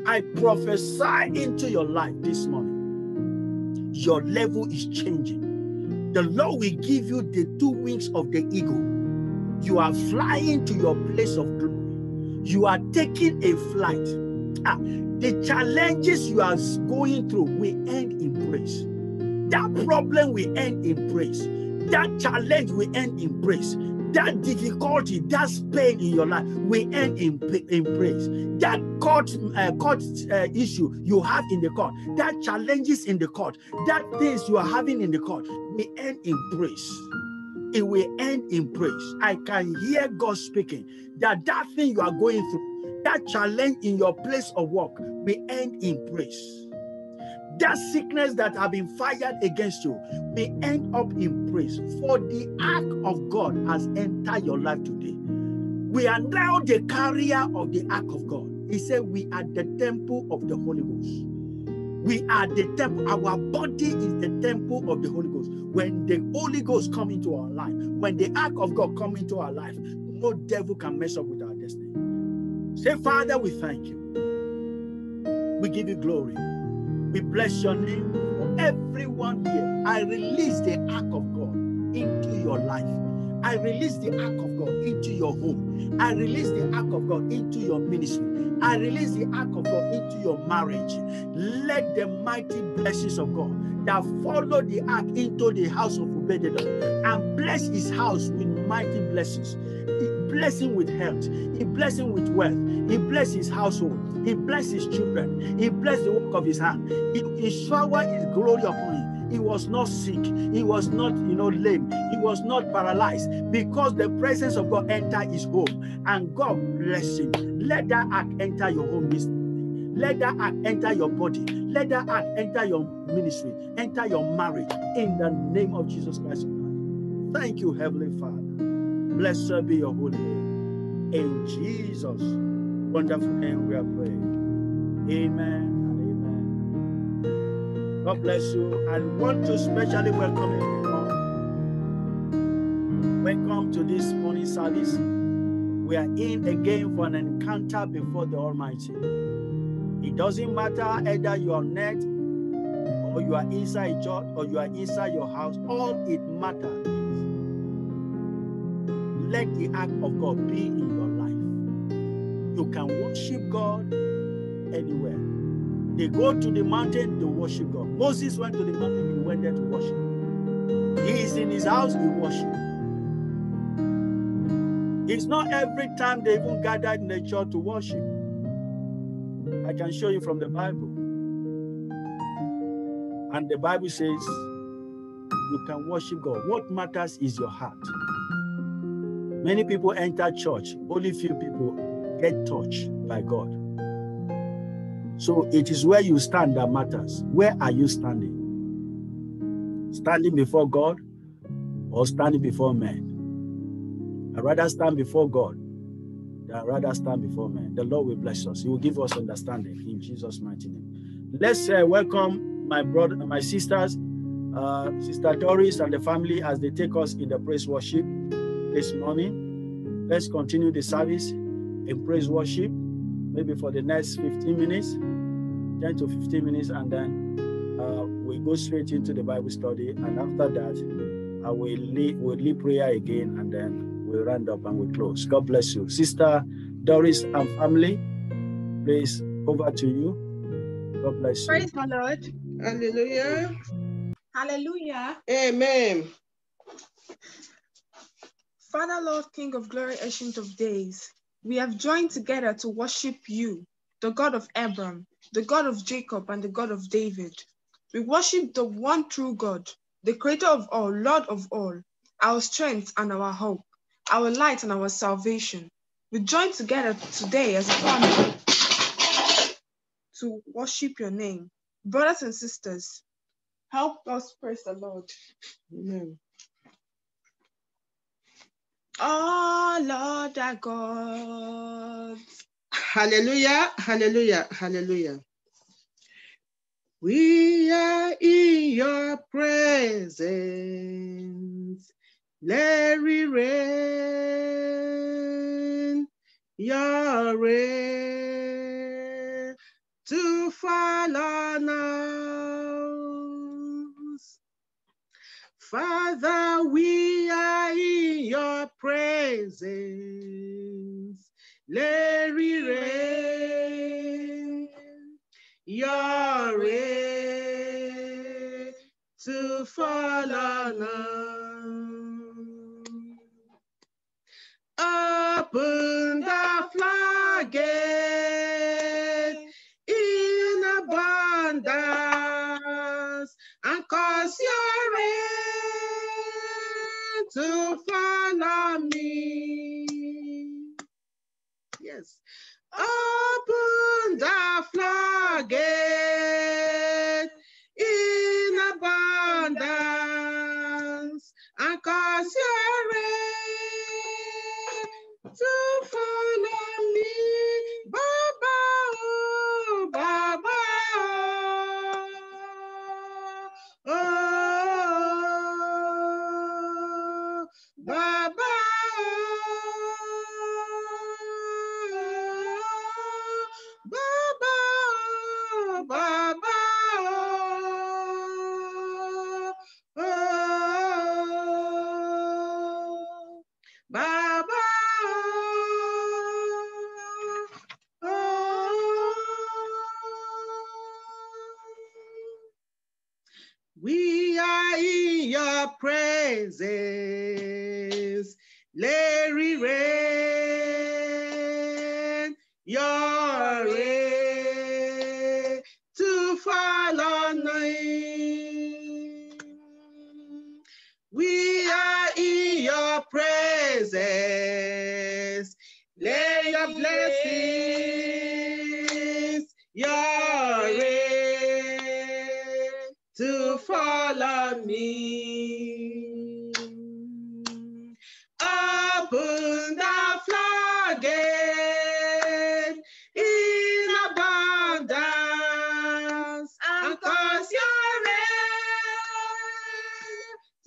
I prophesy into your life this morning. Your level is changing. The Lord will give you the 2 wings of the eagle. You are flying to your place of glory. You are taking a flight. The challenges you are going through will end in praise. That problem will end in praise. That challenge will end in praise. That difficulty, that pain in your life will end in praise. That court issue you have in the court, that challenges in the court, that things you are having in the court will end in praise. It will end in praise. I can hear God speaking that thing you are going through, that challenge in your place of work will end in praise. That sickness that have been fired against you may end up in praise. For the ark of God has entered your life today. We are now the carrier of the ark of God. He said we are the temple of the Holy Ghost. We are the temple. Our body is the temple of the Holy Ghost. When the Holy Ghost come into our life, when the ark of God come into our life, no devil can mess up with our destiny. Say, Father, we thank you. We give you glory. We bless your name for everyone here. I release the ark of God into your life. I release the ark of God into your home. I release the ark of God into your ministry. I release the ark of God into your marriage. Let the mighty blessings of God that follow the ark into the house of Obed-Edom and bless his house with mighty blessings. He bless him with health. He bless him with wealth. He bless his household. He bless his children. He bless the work of his hand. He shower his glory upon him. He was not sick. He was not, lame. He was not paralyzed because the presence of God entered his home and God bless him. Let that ark enter your home this morning. Let that ark enter your body. Let that ark enter your ministry, enter your marriage in the name of Jesus Christ. Thank you, Heavenly Father. Blessed be your holy name. In Jesus' wonderful name we are praying. Amen. God bless you. I want to specially welcome everyone. Welcome to this morning service. We are in again for an encounter before the Almighty. It doesn't matter either you are net or you are inside church or you are inside your house. All it matters is let the ark of God be in your life. You can worship God anywhere. They go to the mountain, they worship God. Moses went to the mountain, he went there to worship. He is in his house, he worship. It's not every time they even gathered in the church to worship. I can show you from the Bible. And the Bible says, you can worship God. What matters is your heart. Many people enter church, only few people get touched by God. So it is where you stand that matters. Where are you standing? Standing before God or standing before men? I'd rather stand before God than I'd rather stand before men. The Lord will bless us. He will give us understanding in Jesus' mighty name. Let's welcome my brother, my sisters, Sister Doris and the family as they take us in the praise worship this morning. Let's continue the service in praise worship, maybe for the next 15 minutes, 10 to 15 minutes, and then we go straight into the Bible study, and after that, we'll lead prayer again, and then we'll round up and we'll close. God bless you. Sister Doris and family, please, over to you. God bless you. Praise the Lord. Hallelujah. Hallelujah. Amen. Father, Lord, King of glory, Ancient of days, we have joined together to worship you, the God of Abraham, the God of Jacob, and the God of David. We worship the one true God, the creator of all, Lord of all, our strength and our hope, our light and our salvation. We join together today as a family to worship your name. Brothers and sisters, help us praise the Lord. Amen. Oh, Lord our God. Hallelujah. Hallelujah. Hallelujah. We are in your presence. Let it rain, your rain to fall on us. Father, we are in your presence. Let it rain, your rain to fall on us. Open the floodgate in abundance and cause your rain to fall on me. Yes. Open the floodgate in abundance and cause your rain to fall on me. Baba, oh, Baba, oh, Baba, Baba, Baba, we are in your presence. Let it rain, your rain to fall on me. We are in your presence. Let your blessings, your rain to fall on me. Open the floodgate in abundance and cause your rain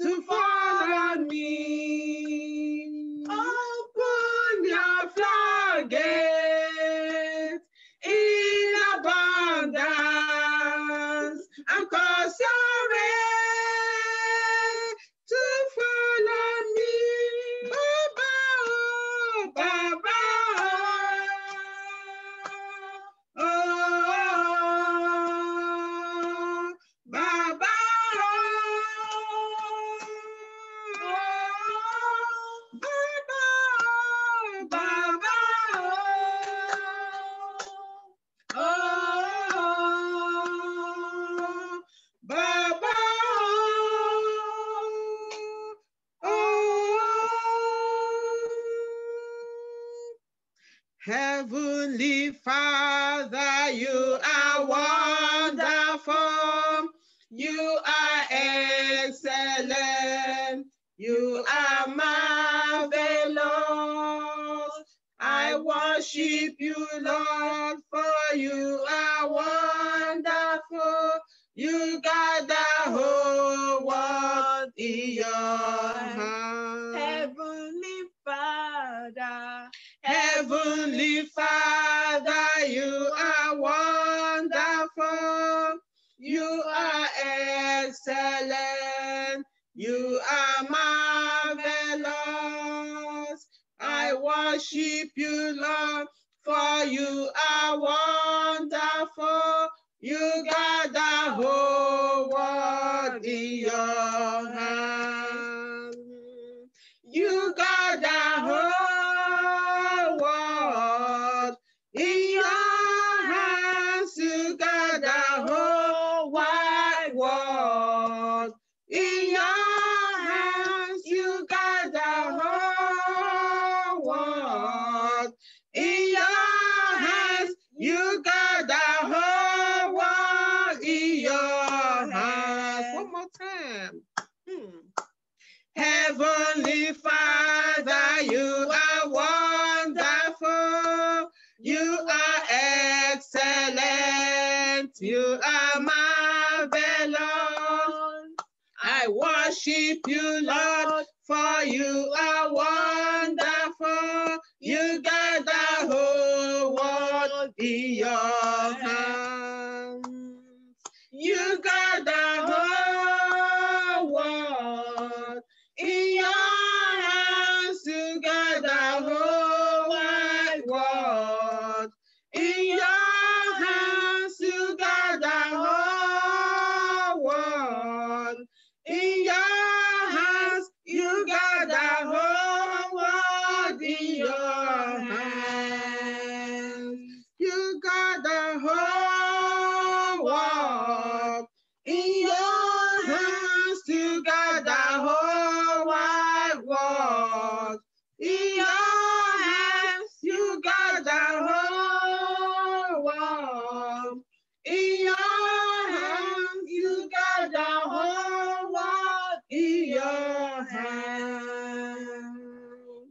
to fall on me. Open your floodgate in abundance and cause your rain to fall on me. Baba, oh, Baba, oh, Baba, Heavenly Father, you are wonderful. You are excellent. You are marvelous. I worship you, Lord, for you are wonderful. You got the whole world in your hand. Heavenly Father, Heavenly Father, you are wonderful. You are excellent. You are marvelous. I worship you, Lord, for you are wonderful. You got the whole world in your hand. You got the whole world in your hands. You got the whole wide world in your hands. You got the whole world in your hands. You got the whole world in your hands. One more time. Heavenly Father, you are wonderful. You are excellent. You are marvelous. I worship you, Lord, for you are wonderful. You got the whole world in your hands. You got the whole world in your hands. You got the whole wide world in your hands. You got the whole world in your hands. You got the whole world in your hands. You got the whole world in your hands. You got the whole wide world in your hands. You got the whole world in your hands. You got the whole world in your hands.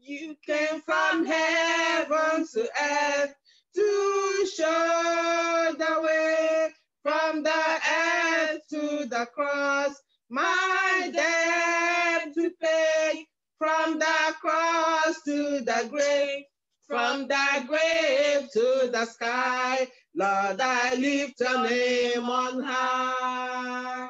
You came from heaven to earth to show the way, from the earth to the cross, my debt to pay, from the cross to the grave, from the grave to the sky. Lord, I lift your name on high.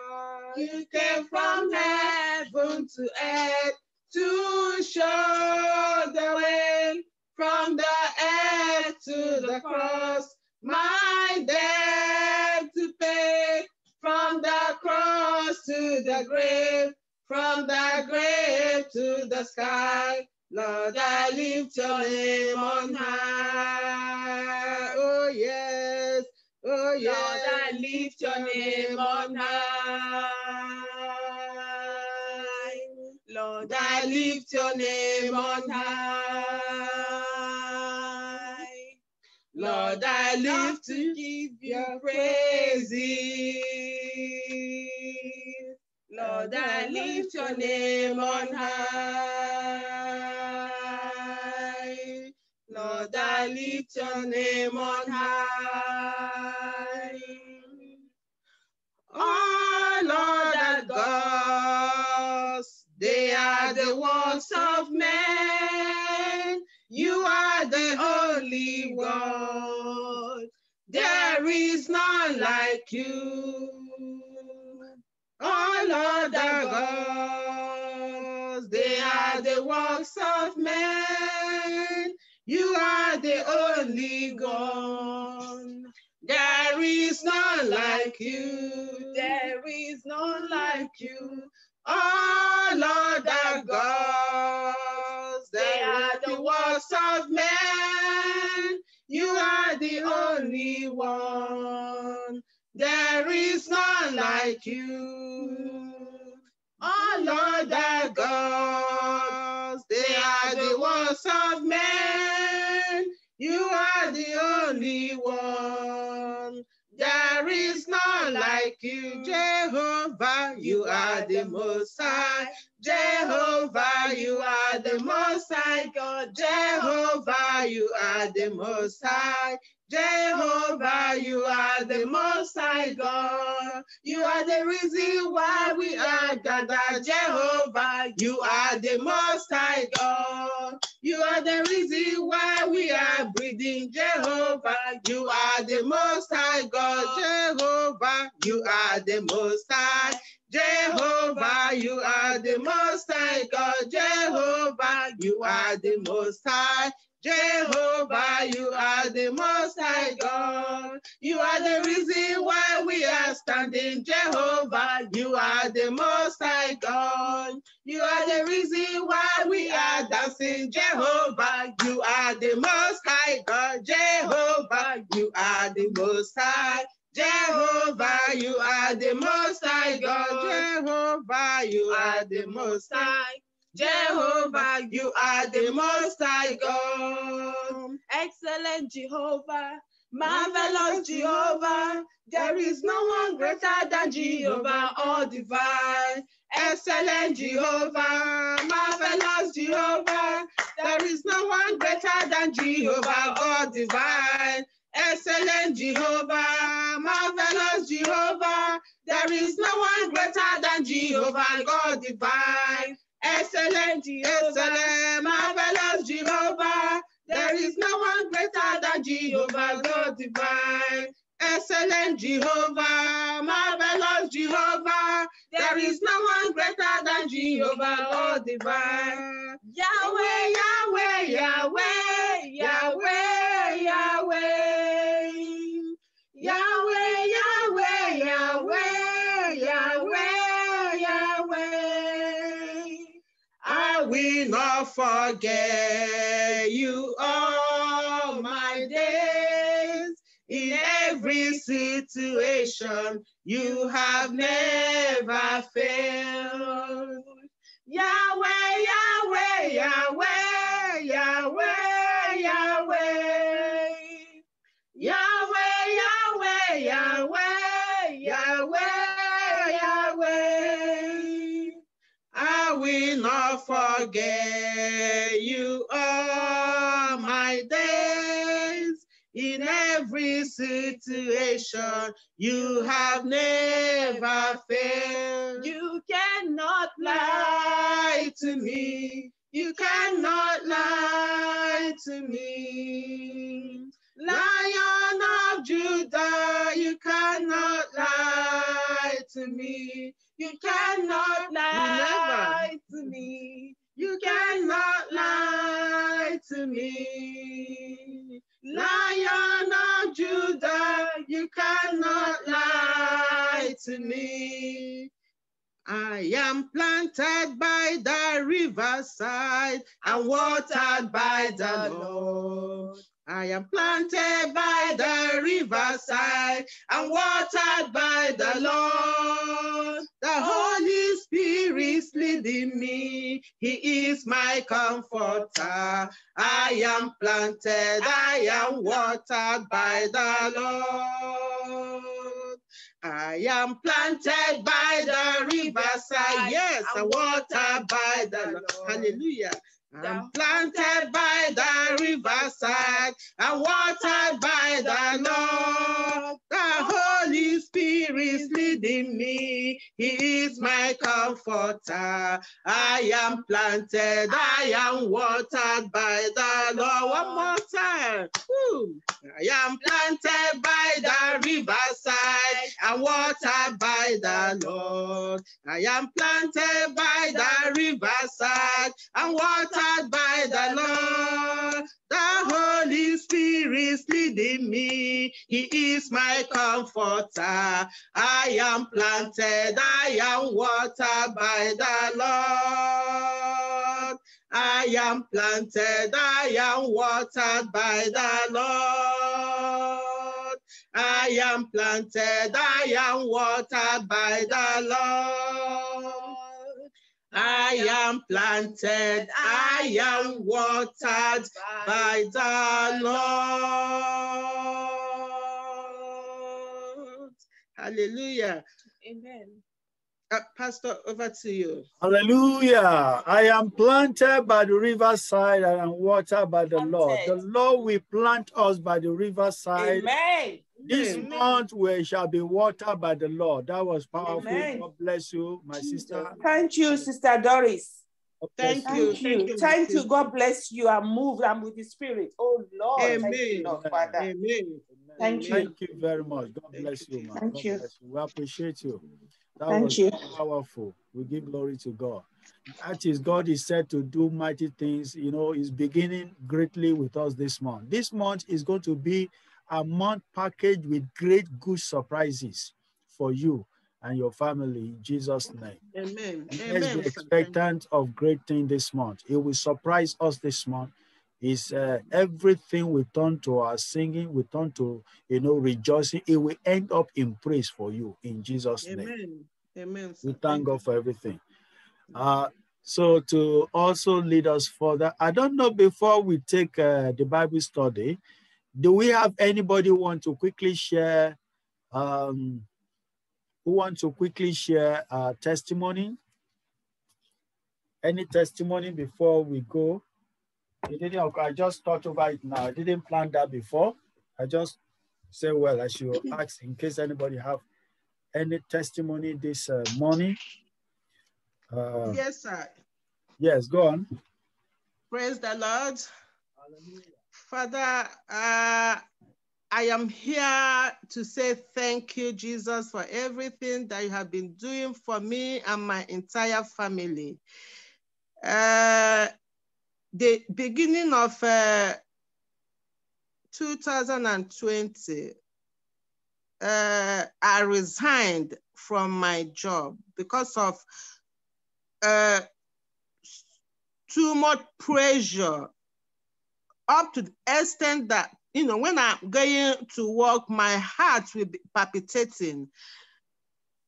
You came from heaven to earth to show the way, from the earth to the cross, my debt to pay, from the cross to the grave, from the grave to the sky. Lord, I lift your name on high. Oh yes, oh yes. Lord, I lift your name on high. Lord, I lift your name on high. Lord, I live to give you praises. Lord, I lift your name on high. Lord, I lift your name on high. Oh, Lord, our gods, they are the works of men. You are the only one. There is none like you. Oh, Lord, our gods, they are the works of men. You are the only one. There is none like you. There is none like you. Oh, Lord, our gods, they are the works of men. You are the only one. There is none like you. Oh, Lord, our gods, they are the works of men. You are the only one. There is none like you, Jehovah. You are the Most High. Jehovah, you are the Most High God. Jehovah, you are the Most High. Jehovah, you are the Most High God. You are the reason why we are gathered. Jehovah, you are the Most High God. You are the reason why we are breathing. Jehovah, you are the Most High God. Jehovah, you are the Most High. Jehovah, you are the most high God. Jehovah, you are the most high. Jehovah, you are the most high God. You are the reason why we are standing. Jehovah, you are the most high God. You are the reason why we are dancing. Jehovah, you are the most high God. Jehovah, you are the most high. Jehovah, you are the most high God. Jehovah, you are the most high. Jehovah, you are the most high God. Excellent Jehovah, marvelous Jehovah, there is no one greater than Jehovah, all divine. Excellent Jehovah, marvelous Jehovah, there is no one greater than Jehovah, God divine. Excellent Jehovah, marvelous Jehovah, there is no one greater than Jehovah, God divine. Excellent Jehovah, marvelous Jehovah, there is no one greater than Jehovah, God divine. Excellent Jehovah, marvelous Jehovah, there is no one greater than Jehovah, God divine. Yahweh, Yahweh, Yahweh, Yahweh, Yahweh. Yahweh, Yahweh, Yahweh, Yahweh, Yahweh. I will not forget you all my days. In every situation, you have never failed. Yahweh, Yahweh, Yahweh, Yahweh, Yahweh. Yahweh, Yahweh, Yahweh, Yahweh, Yahweh. I will not forget you all my days. In every situation, you have never failed. You cannot Lie to me. You cannot lie to me. Lion of Judah, you cannot lie to me. You cannot lie to me. You cannot lie to me. Lion of Judah, you cannot lie to me. I am planted by the riverside and watered by the Lord. I am planted by the riverside and watered by the Lord. The Holy Spirit is leading me. He is my comforter. I am planted, I am watered by the Lord. I am planted by the riverside, yes, and watered by the Lord. Hallelujah. I'm planted by the riverside and watered by the Lord. The Holy Spirit is leading me. He is my comforter. I am planted, I am watered by the Lord. One more time. Woo. I am planted by the riverside and watered by the Lord. I am planted by the riverside and watered by the Lord. The Holy Spirit is leading me. He is my comforter. I am planted, I am watered by the Lord. I am planted, I am watered by the Lord. I am planted, I am watered by the Lord. I am planted, I am watered by the Lord. Hallelujah. Amen. Pastor, over to you. Hallelujah. I am planted by the riverside and am watered by the Lord. The Lord will plant us by the riverside. Amen. This Amen. month we shall be watered by the Lord. That was powerful. Amen. God bless you, my sister. Thank you, Sister Doris. God bless Thank you. Thank you. God bless you. I'm moved. I'm with the Spirit. Oh Lord. Amen. Thank you, Lord, Father. Amen. Thank you. Thank you very much. God bless you, man. Thank God you. bless you. We appreciate you. Thank you. Powerful. We give glory to God. That is, God is said to do mighty things. You know, He's beginning greatly with us this month. This month is going to be a month packaged with great good surprises for you and your family in Jesus' name. Amen. Let's be expectant of great things this month. It will surprise us this month. Is everything we turn to our singing, we turn to, you know, rejoicing, it will end up in praise for you in Jesus' name. Amen. Amen. We thank God for everything. So to also lead us further, I don't know, before we take the Bible study, do we have anybody who want to quickly share testimony? Any testimony before we go? I just thought about it now. I didn't plan that before. I just say, well, I should ask in case anybody have any testimony this morning. Yes, sir. Yes, go on. Praise the Lord. Hallelujah. Father, I am here to say thank you, Jesus, for everything that you have been doing for me and my entire family. The beginning of 2020, I resigned from my job because of too much pressure, up to the extent that, you know, when I'm going to work, my heart will be palpitating.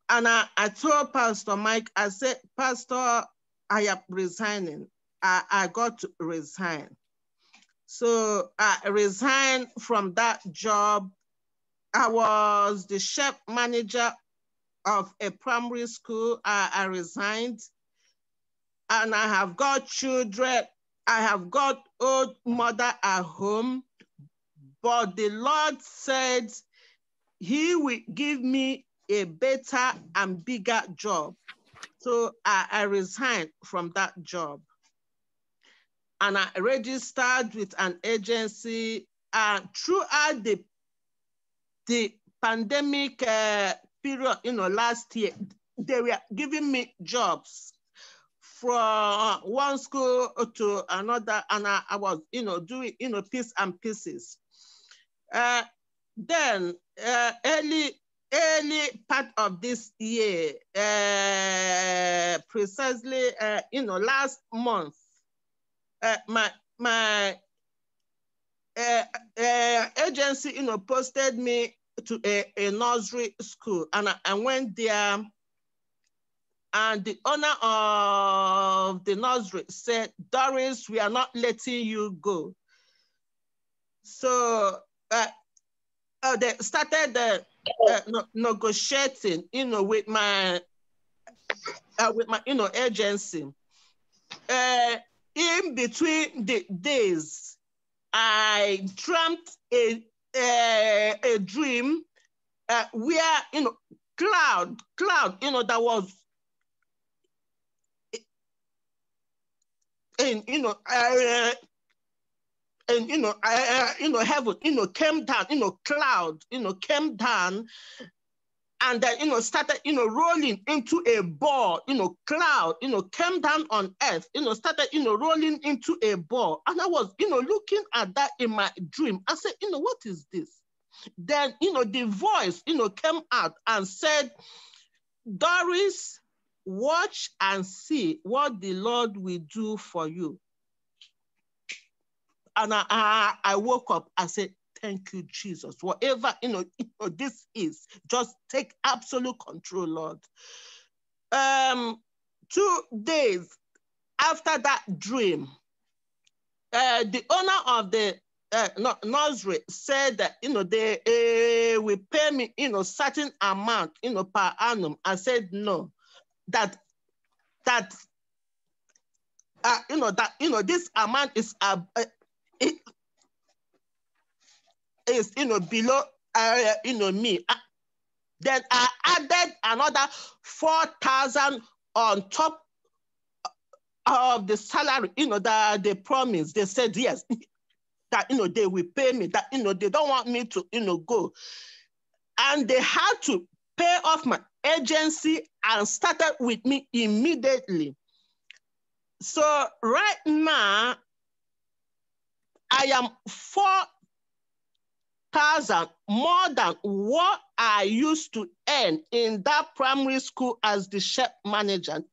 And I told Pastor Mike, I said, Pastor, I am resigning. I got to resign. So I resigned from that job. I was the chef manager of a primary school. I resigned. And I have got children. I have got old mother at home. But the Lord said He will give me a better and bigger job. So I resigned from that job. And I registered with an agency. And throughout the pandemic period, you know, last year, they were giving me jobs from one school to another, and I was, you know, doing, you know, piece and pieces. Then early part of this year, precisely, you know, last month, my agency, you know, posted me to a nursery school, and I went there. And the owner of the nursery said, Doris, we are not letting you go. So they started negotiating, you know, with my you know, agency. In between the days, I dreamt a dream where, you know, cloud, you know, that was and you know, heaven, you know, came down, you know, cloud, you know, came down, and then, you know, started, you know, rolling into a ball, you know, cloud, you know, came down on earth, you know, started, you know, rolling into a ball. And I was, you know, looking at that in my dream. I said, you know, what is this? Then, you know, the voice, you know, came out and said, Doris, watch and see what the Lord will do for you. And I woke up, I said, thank you, Jesus. Whatever, you know, this is, just take absolute control, Lord. 2 days after that dream, the owner of the nursery said that, you know, they will pay me, you know, certain amount, you know, per annum. I said, no, that you know, this amount is is, you know, below, you know, me. Then I added another 4,000 on top of the salary, you know, that they promised. They said, yes, that, you know, they will pay me, that, you know, they don't want me to, you know, go. And they had to pay off my agency and started with me immediately. So right now, I am 4,000 more than what I used to earn in that primary school as the chef manager.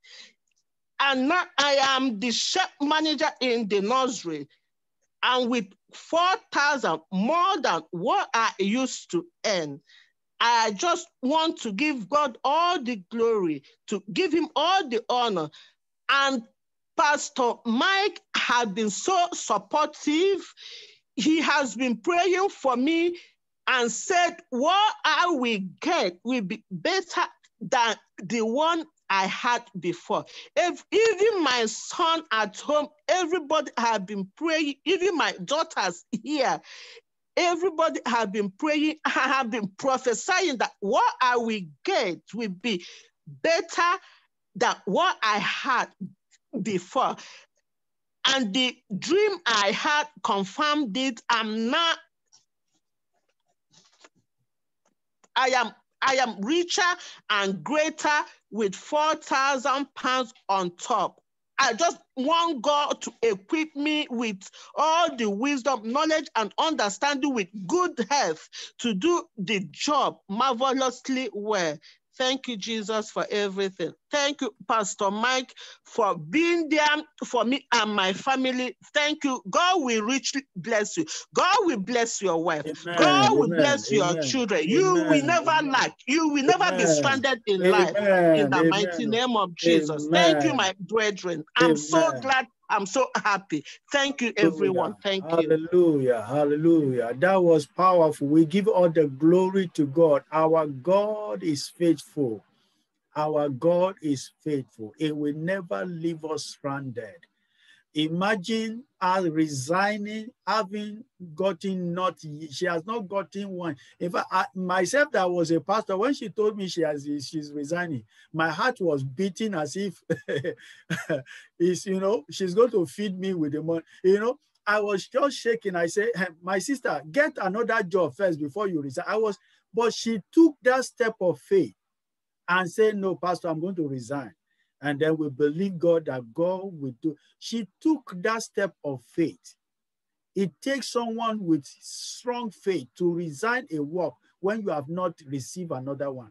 And now I am the chef manager in the nursery. And with 4,000 more than what I used to earn, I just want to give God all the glory, to give him all the honor. And Pastor Mike has been so supportive. He has been praying for me and said, what I will get will be better than the one I had before. If even my son at home, everybody have been praying, even my daughters here, everybody have been praying, have been prophesying that what I will get will be better than what I had before. And the dream I had confirmed it. I am richer and greater with 4,000 pounds on top. I just want God to equip me with all the wisdom, knowledge, and understanding with good health to do the job marvelously well. Thank you, Jesus, for everything. Thank you, Pastor Mike, for being there for me and my family. Thank you. God will richly bless you. God will bless your wife. Amen. God will Amen. bless your Amen. children. You Amen. will never lack. You will never be stranded in life. In the mighty name of Jesus. Thank you, my brethren. I'm so glad. I'm so happy. Thank you, everyone. Thank you. Hallelujah. Hallelujah. That was powerful. We give all the glory to God. Our God is faithful. Our God is faithful. He will never leave us stranded. Imagine her resigning, having gotten she has not gotten one. In fact, myself that was a pastor, when she told me she's resigning, my heart was beating as if she's going to feed me with the money. I was just shaking. I said, hey, my sister, get another job first before you resign. But she took that step of faith and said, no, Pastor, I'm going to resign. And then we believe God that God will do. She took that step of faith. It takes someone with strong faith to resign a work when you have not received another one.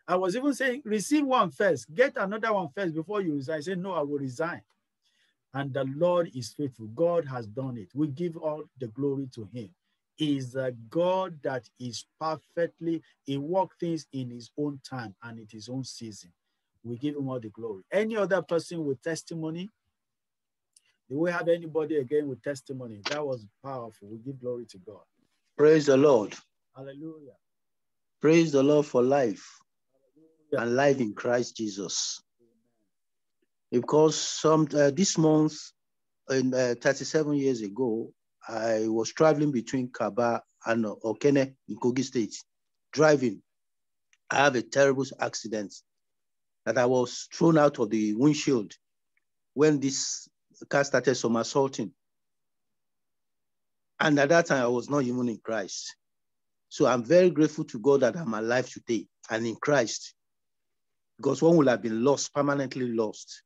I was even saying, receive one first, get another one first before you resign. I said, no, I will resign. And the Lord is faithful. God has done it. We give all the glory to him. He is a God that is he works things in his own time and in his own season. We give him all the glory. Any other person with testimony? Do we have anybody again with testimony? That was powerful. We give glory to God. Praise the Lord. Hallelujah. Praise the Lord for life. Hallelujah. And life in Christ Jesus. Because this month, 37 years ago, I was traveling between Kaba and Okene in Kogi State, driving. I have a terrible accident that I was thrown out of the windshield when this car started somersaulting. And at that time, I was not even in Christ. So I'm very grateful to God that I'm alive today and in Christ, because one would have been lost, permanently lost.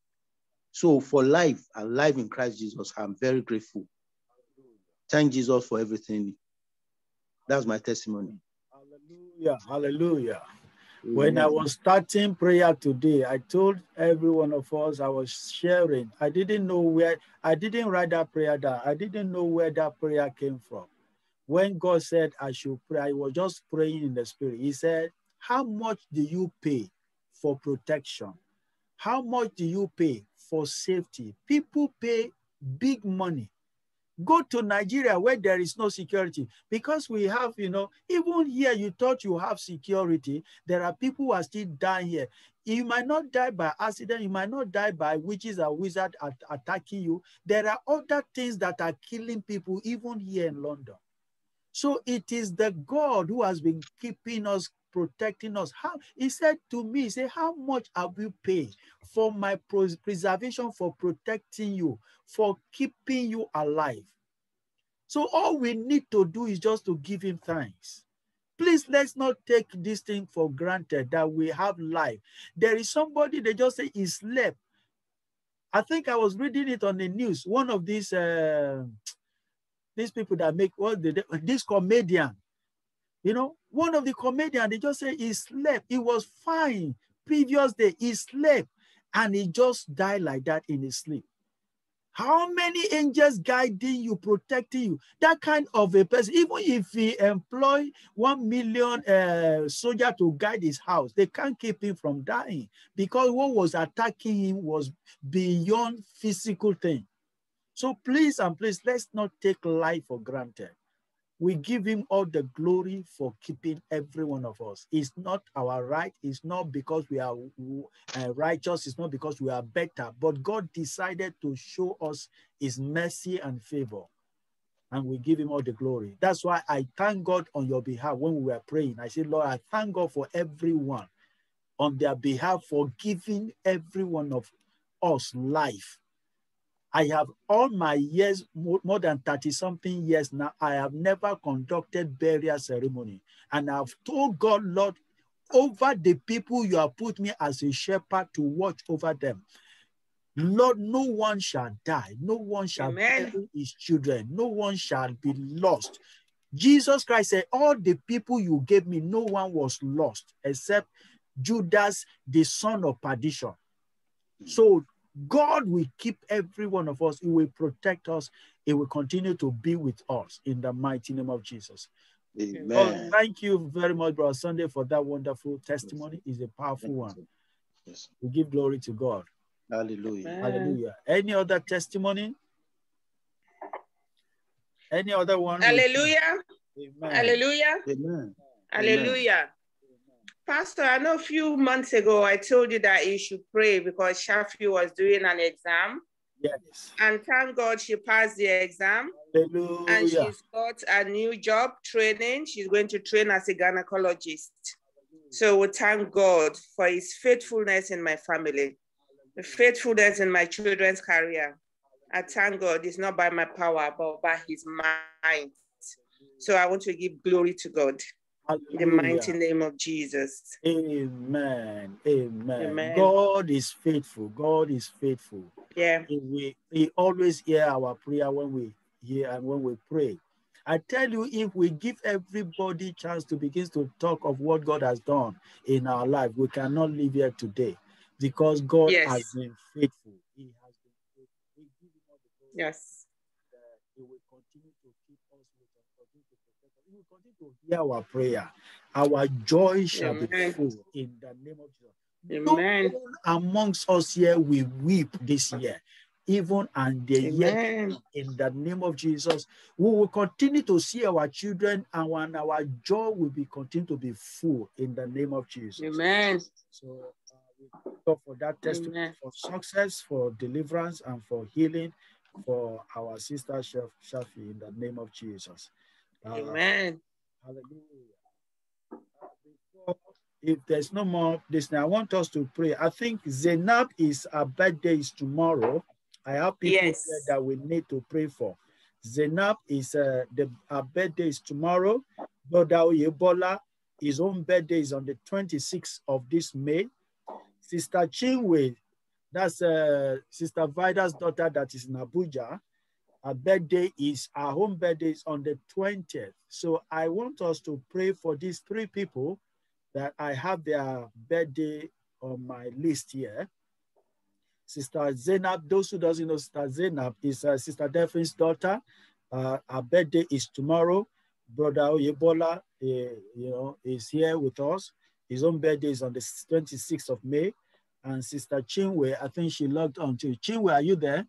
So for life and life in Christ Jesus, I'm very grateful. Thank Jesus for everything. That's my testimony. Hallelujah. Hallelujah. When I was starting prayer today, I told every one of us, I was sharing. I didn't write that prayer down. I didn't know where that prayer came from. When God said I should pray, I was just praying in the spirit. He said, how much do you pay for protection? How much do you pay for safety? People pay big money. Go to Nigeria where there is no security, because we have, even here you thought you have security. There are people who are still dying here. You might not die by accident. You might not die by witches or wizards attacking you. There are other things that are killing people even here in London. So it is the God who has been keeping us, protecting us. He said to me, he said, how much have you paid for my preservation, for protecting you, for keeping you alive? So all we need to do is just to give him thanks. Please, let's not take this thing for granted that we have life. There is somebody, they just say he slept. I think I was reading it on the news. One of these people that make this comedian, you know, one of the comedians, they just say he slept. He was fine. Previous day, he slept. And he just died like that in his sleep. How many angels guiding you, protecting you? That kind of a person, even if he employ 1 million soldiers to guide his house, they can't keep him from dying because what was attacking him was beyond physical thing. So please and please, let's not take life for granted. We give him all the glory for keeping every one of us. It's not our right. It's not because we are righteous. It's not because we are better. But God decided to show us his mercy and favor. And we give him all the glory. That's why I thank God on your behalf when we were praying. I said, Lord, I thank God for everyone on their behalf for giving every one of us life. I have all my years, more than 30-something years now, I have never conducted burial ceremony. And I've told God, Lord, over the people you have put me as a shepherd to watch over them. Lord, no one shall die. No one shall bury his children. No one shall be lost. Jesus Christ said, all the people you gave me, no one was lost except Judas, the son of perdition. So God will keep every one of us. He will protect us. He will continue to be with us in the mighty name of Jesus. Amen. Oh, thank you very much, Brother Sunday, for that wonderful testimony. It's a powerful one. Yes. We give glory to God. Hallelujah. Hallelujah. Any other testimony? Any other one? Hallelujah. Amen. Hallelujah. Amen. Hallelujah. Pastor, I know a few months ago, I told you that you should pray because Shafi was doing an exam. Yes. And thank God she passed the exam. Hallelujah. And she's got a new job training. She's going to train as a gynecologist. So we thank God for his faithfulness in my family, the faithfulness in my children's career. I thank God it's not by my power, but by his might. So I want to give glory to God. In the mighty name of Jesus. Amen. Amen. Amen. God is faithful. God is faithful. Yeah. He always hears our prayer when we hear and when we pray. I tell you, if we give everybody chance to begin to talk of what God has done in our life, we cannot live here today because God has been faithful. He has been faithful. We give him all the glory. Yes. He will continue to keep us with us, continue to protect us. He will continue to hear our prayer. Our joy shall be full in the name of Jesus. Amen. No one amongst us here will weep this year, even and the year in the name of Jesus. We will continue to see our children, and our joy will be continue to be full in the name of Jesus. Amen. So we thank God for that testimony, for success, for deliverance, and for healing for our sister Shafi in the name of Jesus. Amen. Hallelujah. If there's no more this now, I want us to pray. I think Zainab her birthday is tomorrow. I have people here that we need to pray for. Zainab is her birthday is tomorrow. Brother Oyebola, his own birthday is on the 26th of this May. Sister Chinwe, that's Sister Vida's daughter that is in Abuja. Her birthday her home birthday is on the 20th. So I want us to pray for these three people that I have their birthday on my list here. Sister Zainab, those who doesn't know, Sister Zainab is Sister Delphine's daughter. Her birthday is tomorrow. Brother Oyebola, is here with us. His own birthday is on the 26th of May. And Sister Chinwe, I think she logged on too. Chinwe, are you there?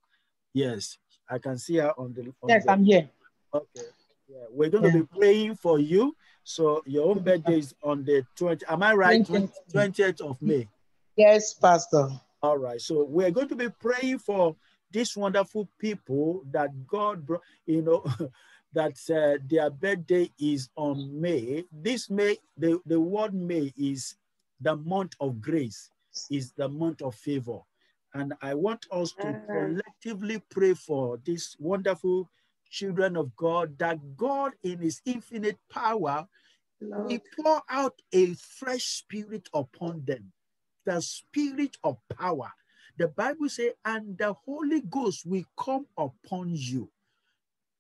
Yes, I can see her on the. Yes, I'm here. Okay. Yeah, we're going to be praying for you. So your own birthday is on the 20th. Am I right? 20th of May. Yes, Pastor. All right. So we're going to be praying for these wonderful people that God brought, that their birthday is on May. This May, the word May is the month of grace, is the month of favor. And I want us to collectively pray for these wonderful children of God, that God in his infinite power Lord. We pour out a fresh spirit upon them, the spirit of power. The Bible says, and the Holy Ghost will come upon you.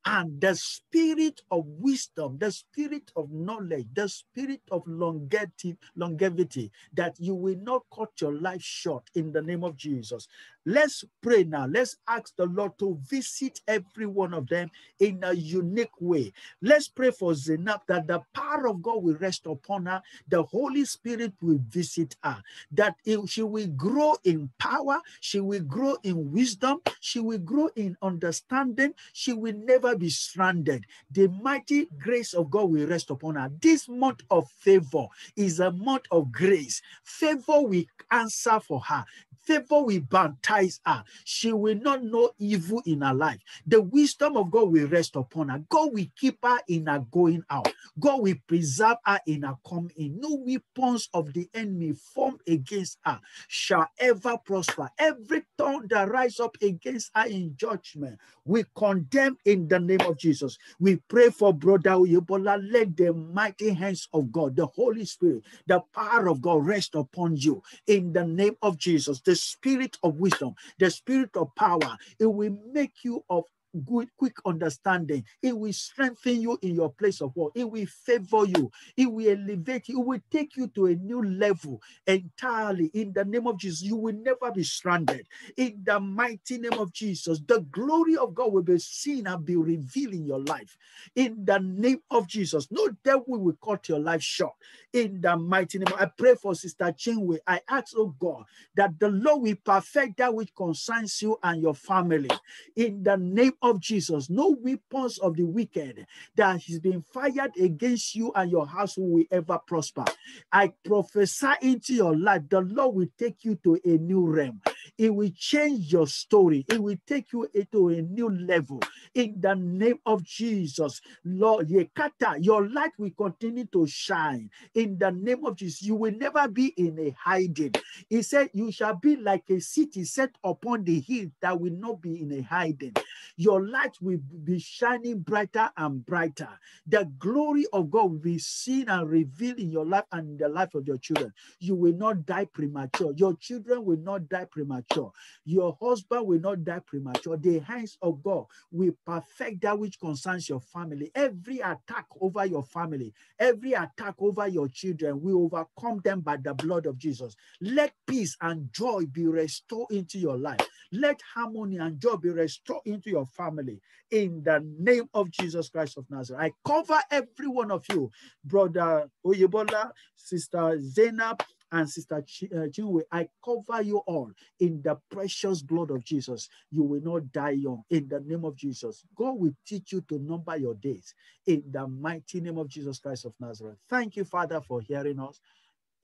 And the spirit of wisdom, the spirit of knowledge, the spirit of longevity, that you will not cut your life short in the name of Jesus. Let's pray now. Let's ask the Lord to visit every one of them in a unique way. Let's pray for Zainab that the power of God will rest upon her. The Holy Spirit will visit her. That she will grow in power. She will grow in wisdom. She will grow in understanding. She will never be stranded. The mighty grace of God will rest upon her. This month of favor is a month of grace. Favor will answer for her. Favor will baptize her. She will not know evil in her life. The wisdom of God will rest upon her. God will keep her in her going out. God will preserve her in her coming in. No weapons of the enemy formed against her shall ever prosper. Every tongue that rise up against her in judgment, we condemn in the name of Jesus. We pray for Brother Oyebola. Let the mighty hands of God, the Holy Spirit, the power of God rest upon you in the name of Jesus. The spirit of wisdom, the spirit of power, it will make you of good, quick understanding. It will strengthen you in your place of work. It will favor you. It will elevate you. It will take you to a new level entirely in the name of Jesus. You will never be stranded in the mighty name of Jesus. The glory of God will be seen and be revealed in your life in the name of Jesus. No devil will cut your life short in the mighty name. I pray for Sister Chinwe. I ask, oh God, that the Lord will perfect that which concerns you and your family in the name of Jesus. No weapons of the wicked that has been fired against you and your household will ever prosper. I prophesy into your life, the Lord will take you to a new realm. It will change your story. It will take you into a new level in the name of Jesus. Lord, Yekata, your light will continue to shine in the name of Jesus. You will never be in a hiding. He said, you shall be like a city set upon the hill that will not be in a hiding. Your light will be shining brighter and brighter. The glory of God will be seen and revealed in your life and in the life of your children. You will not die premature. Your children will not die premature. Your husband will not die premature. The hands of God will perfect that which concerns your family. Every attack over your family, every attack over your children, will overcome them by the blood of Jesus. Let peace and joy be restored into your life. Let harmony and joy be restored into your family in the name of Jesus Christ of Nazareth. I cover every one of you, Brother Oyebola, Sister Zainab, and Sister Chinwe. I cover you all in the precious blood of Jesus. You will not die young in the name of Jesus. God will teach you to number your days in the mighty name of Jesus Christ of Nazareth. Thank you, Father, for hearing us.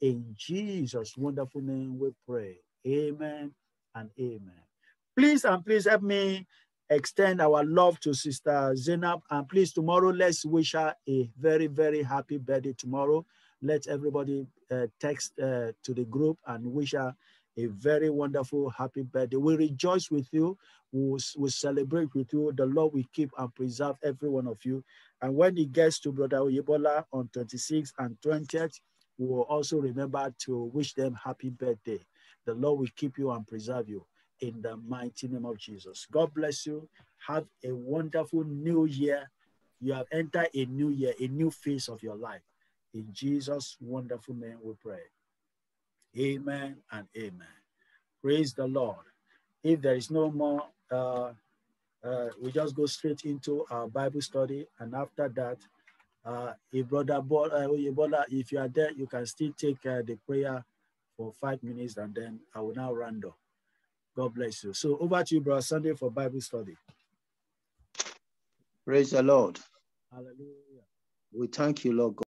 In Jesus' wonderful name we pray. Amen and amen. Please help me extend our love to Sister Zainab. And please, tomorrow, let's wish her a very, very happy birthday tomorrow. Let everybody text to the group and wish her a very wonderful, happy birthday. We rejoice with you. We celebrate with you. The Lord will keep and preserve every one of you. And when it gets to Brother Oyebola on 26th and 20th, we will also remember to wish them happy birthday. The Lord will keep you and preserve you in the mighty name of Jesus. God bless you. Have a wonderful new year. You have entered a new year, a new phase of your life. In Jesus' wonderful name we pray. Amen and amen. Praise the Lord. If there is no more, we just go straight into our Bible study. And after that, if Brother Oyebola, if you are there, you can still take the prayer for 5 minutes, and then I will now round up. God bless you. So over to you, Brother Sunday, for Bible study. Praise the Lord. Hallelujah. We thank you, Lord God.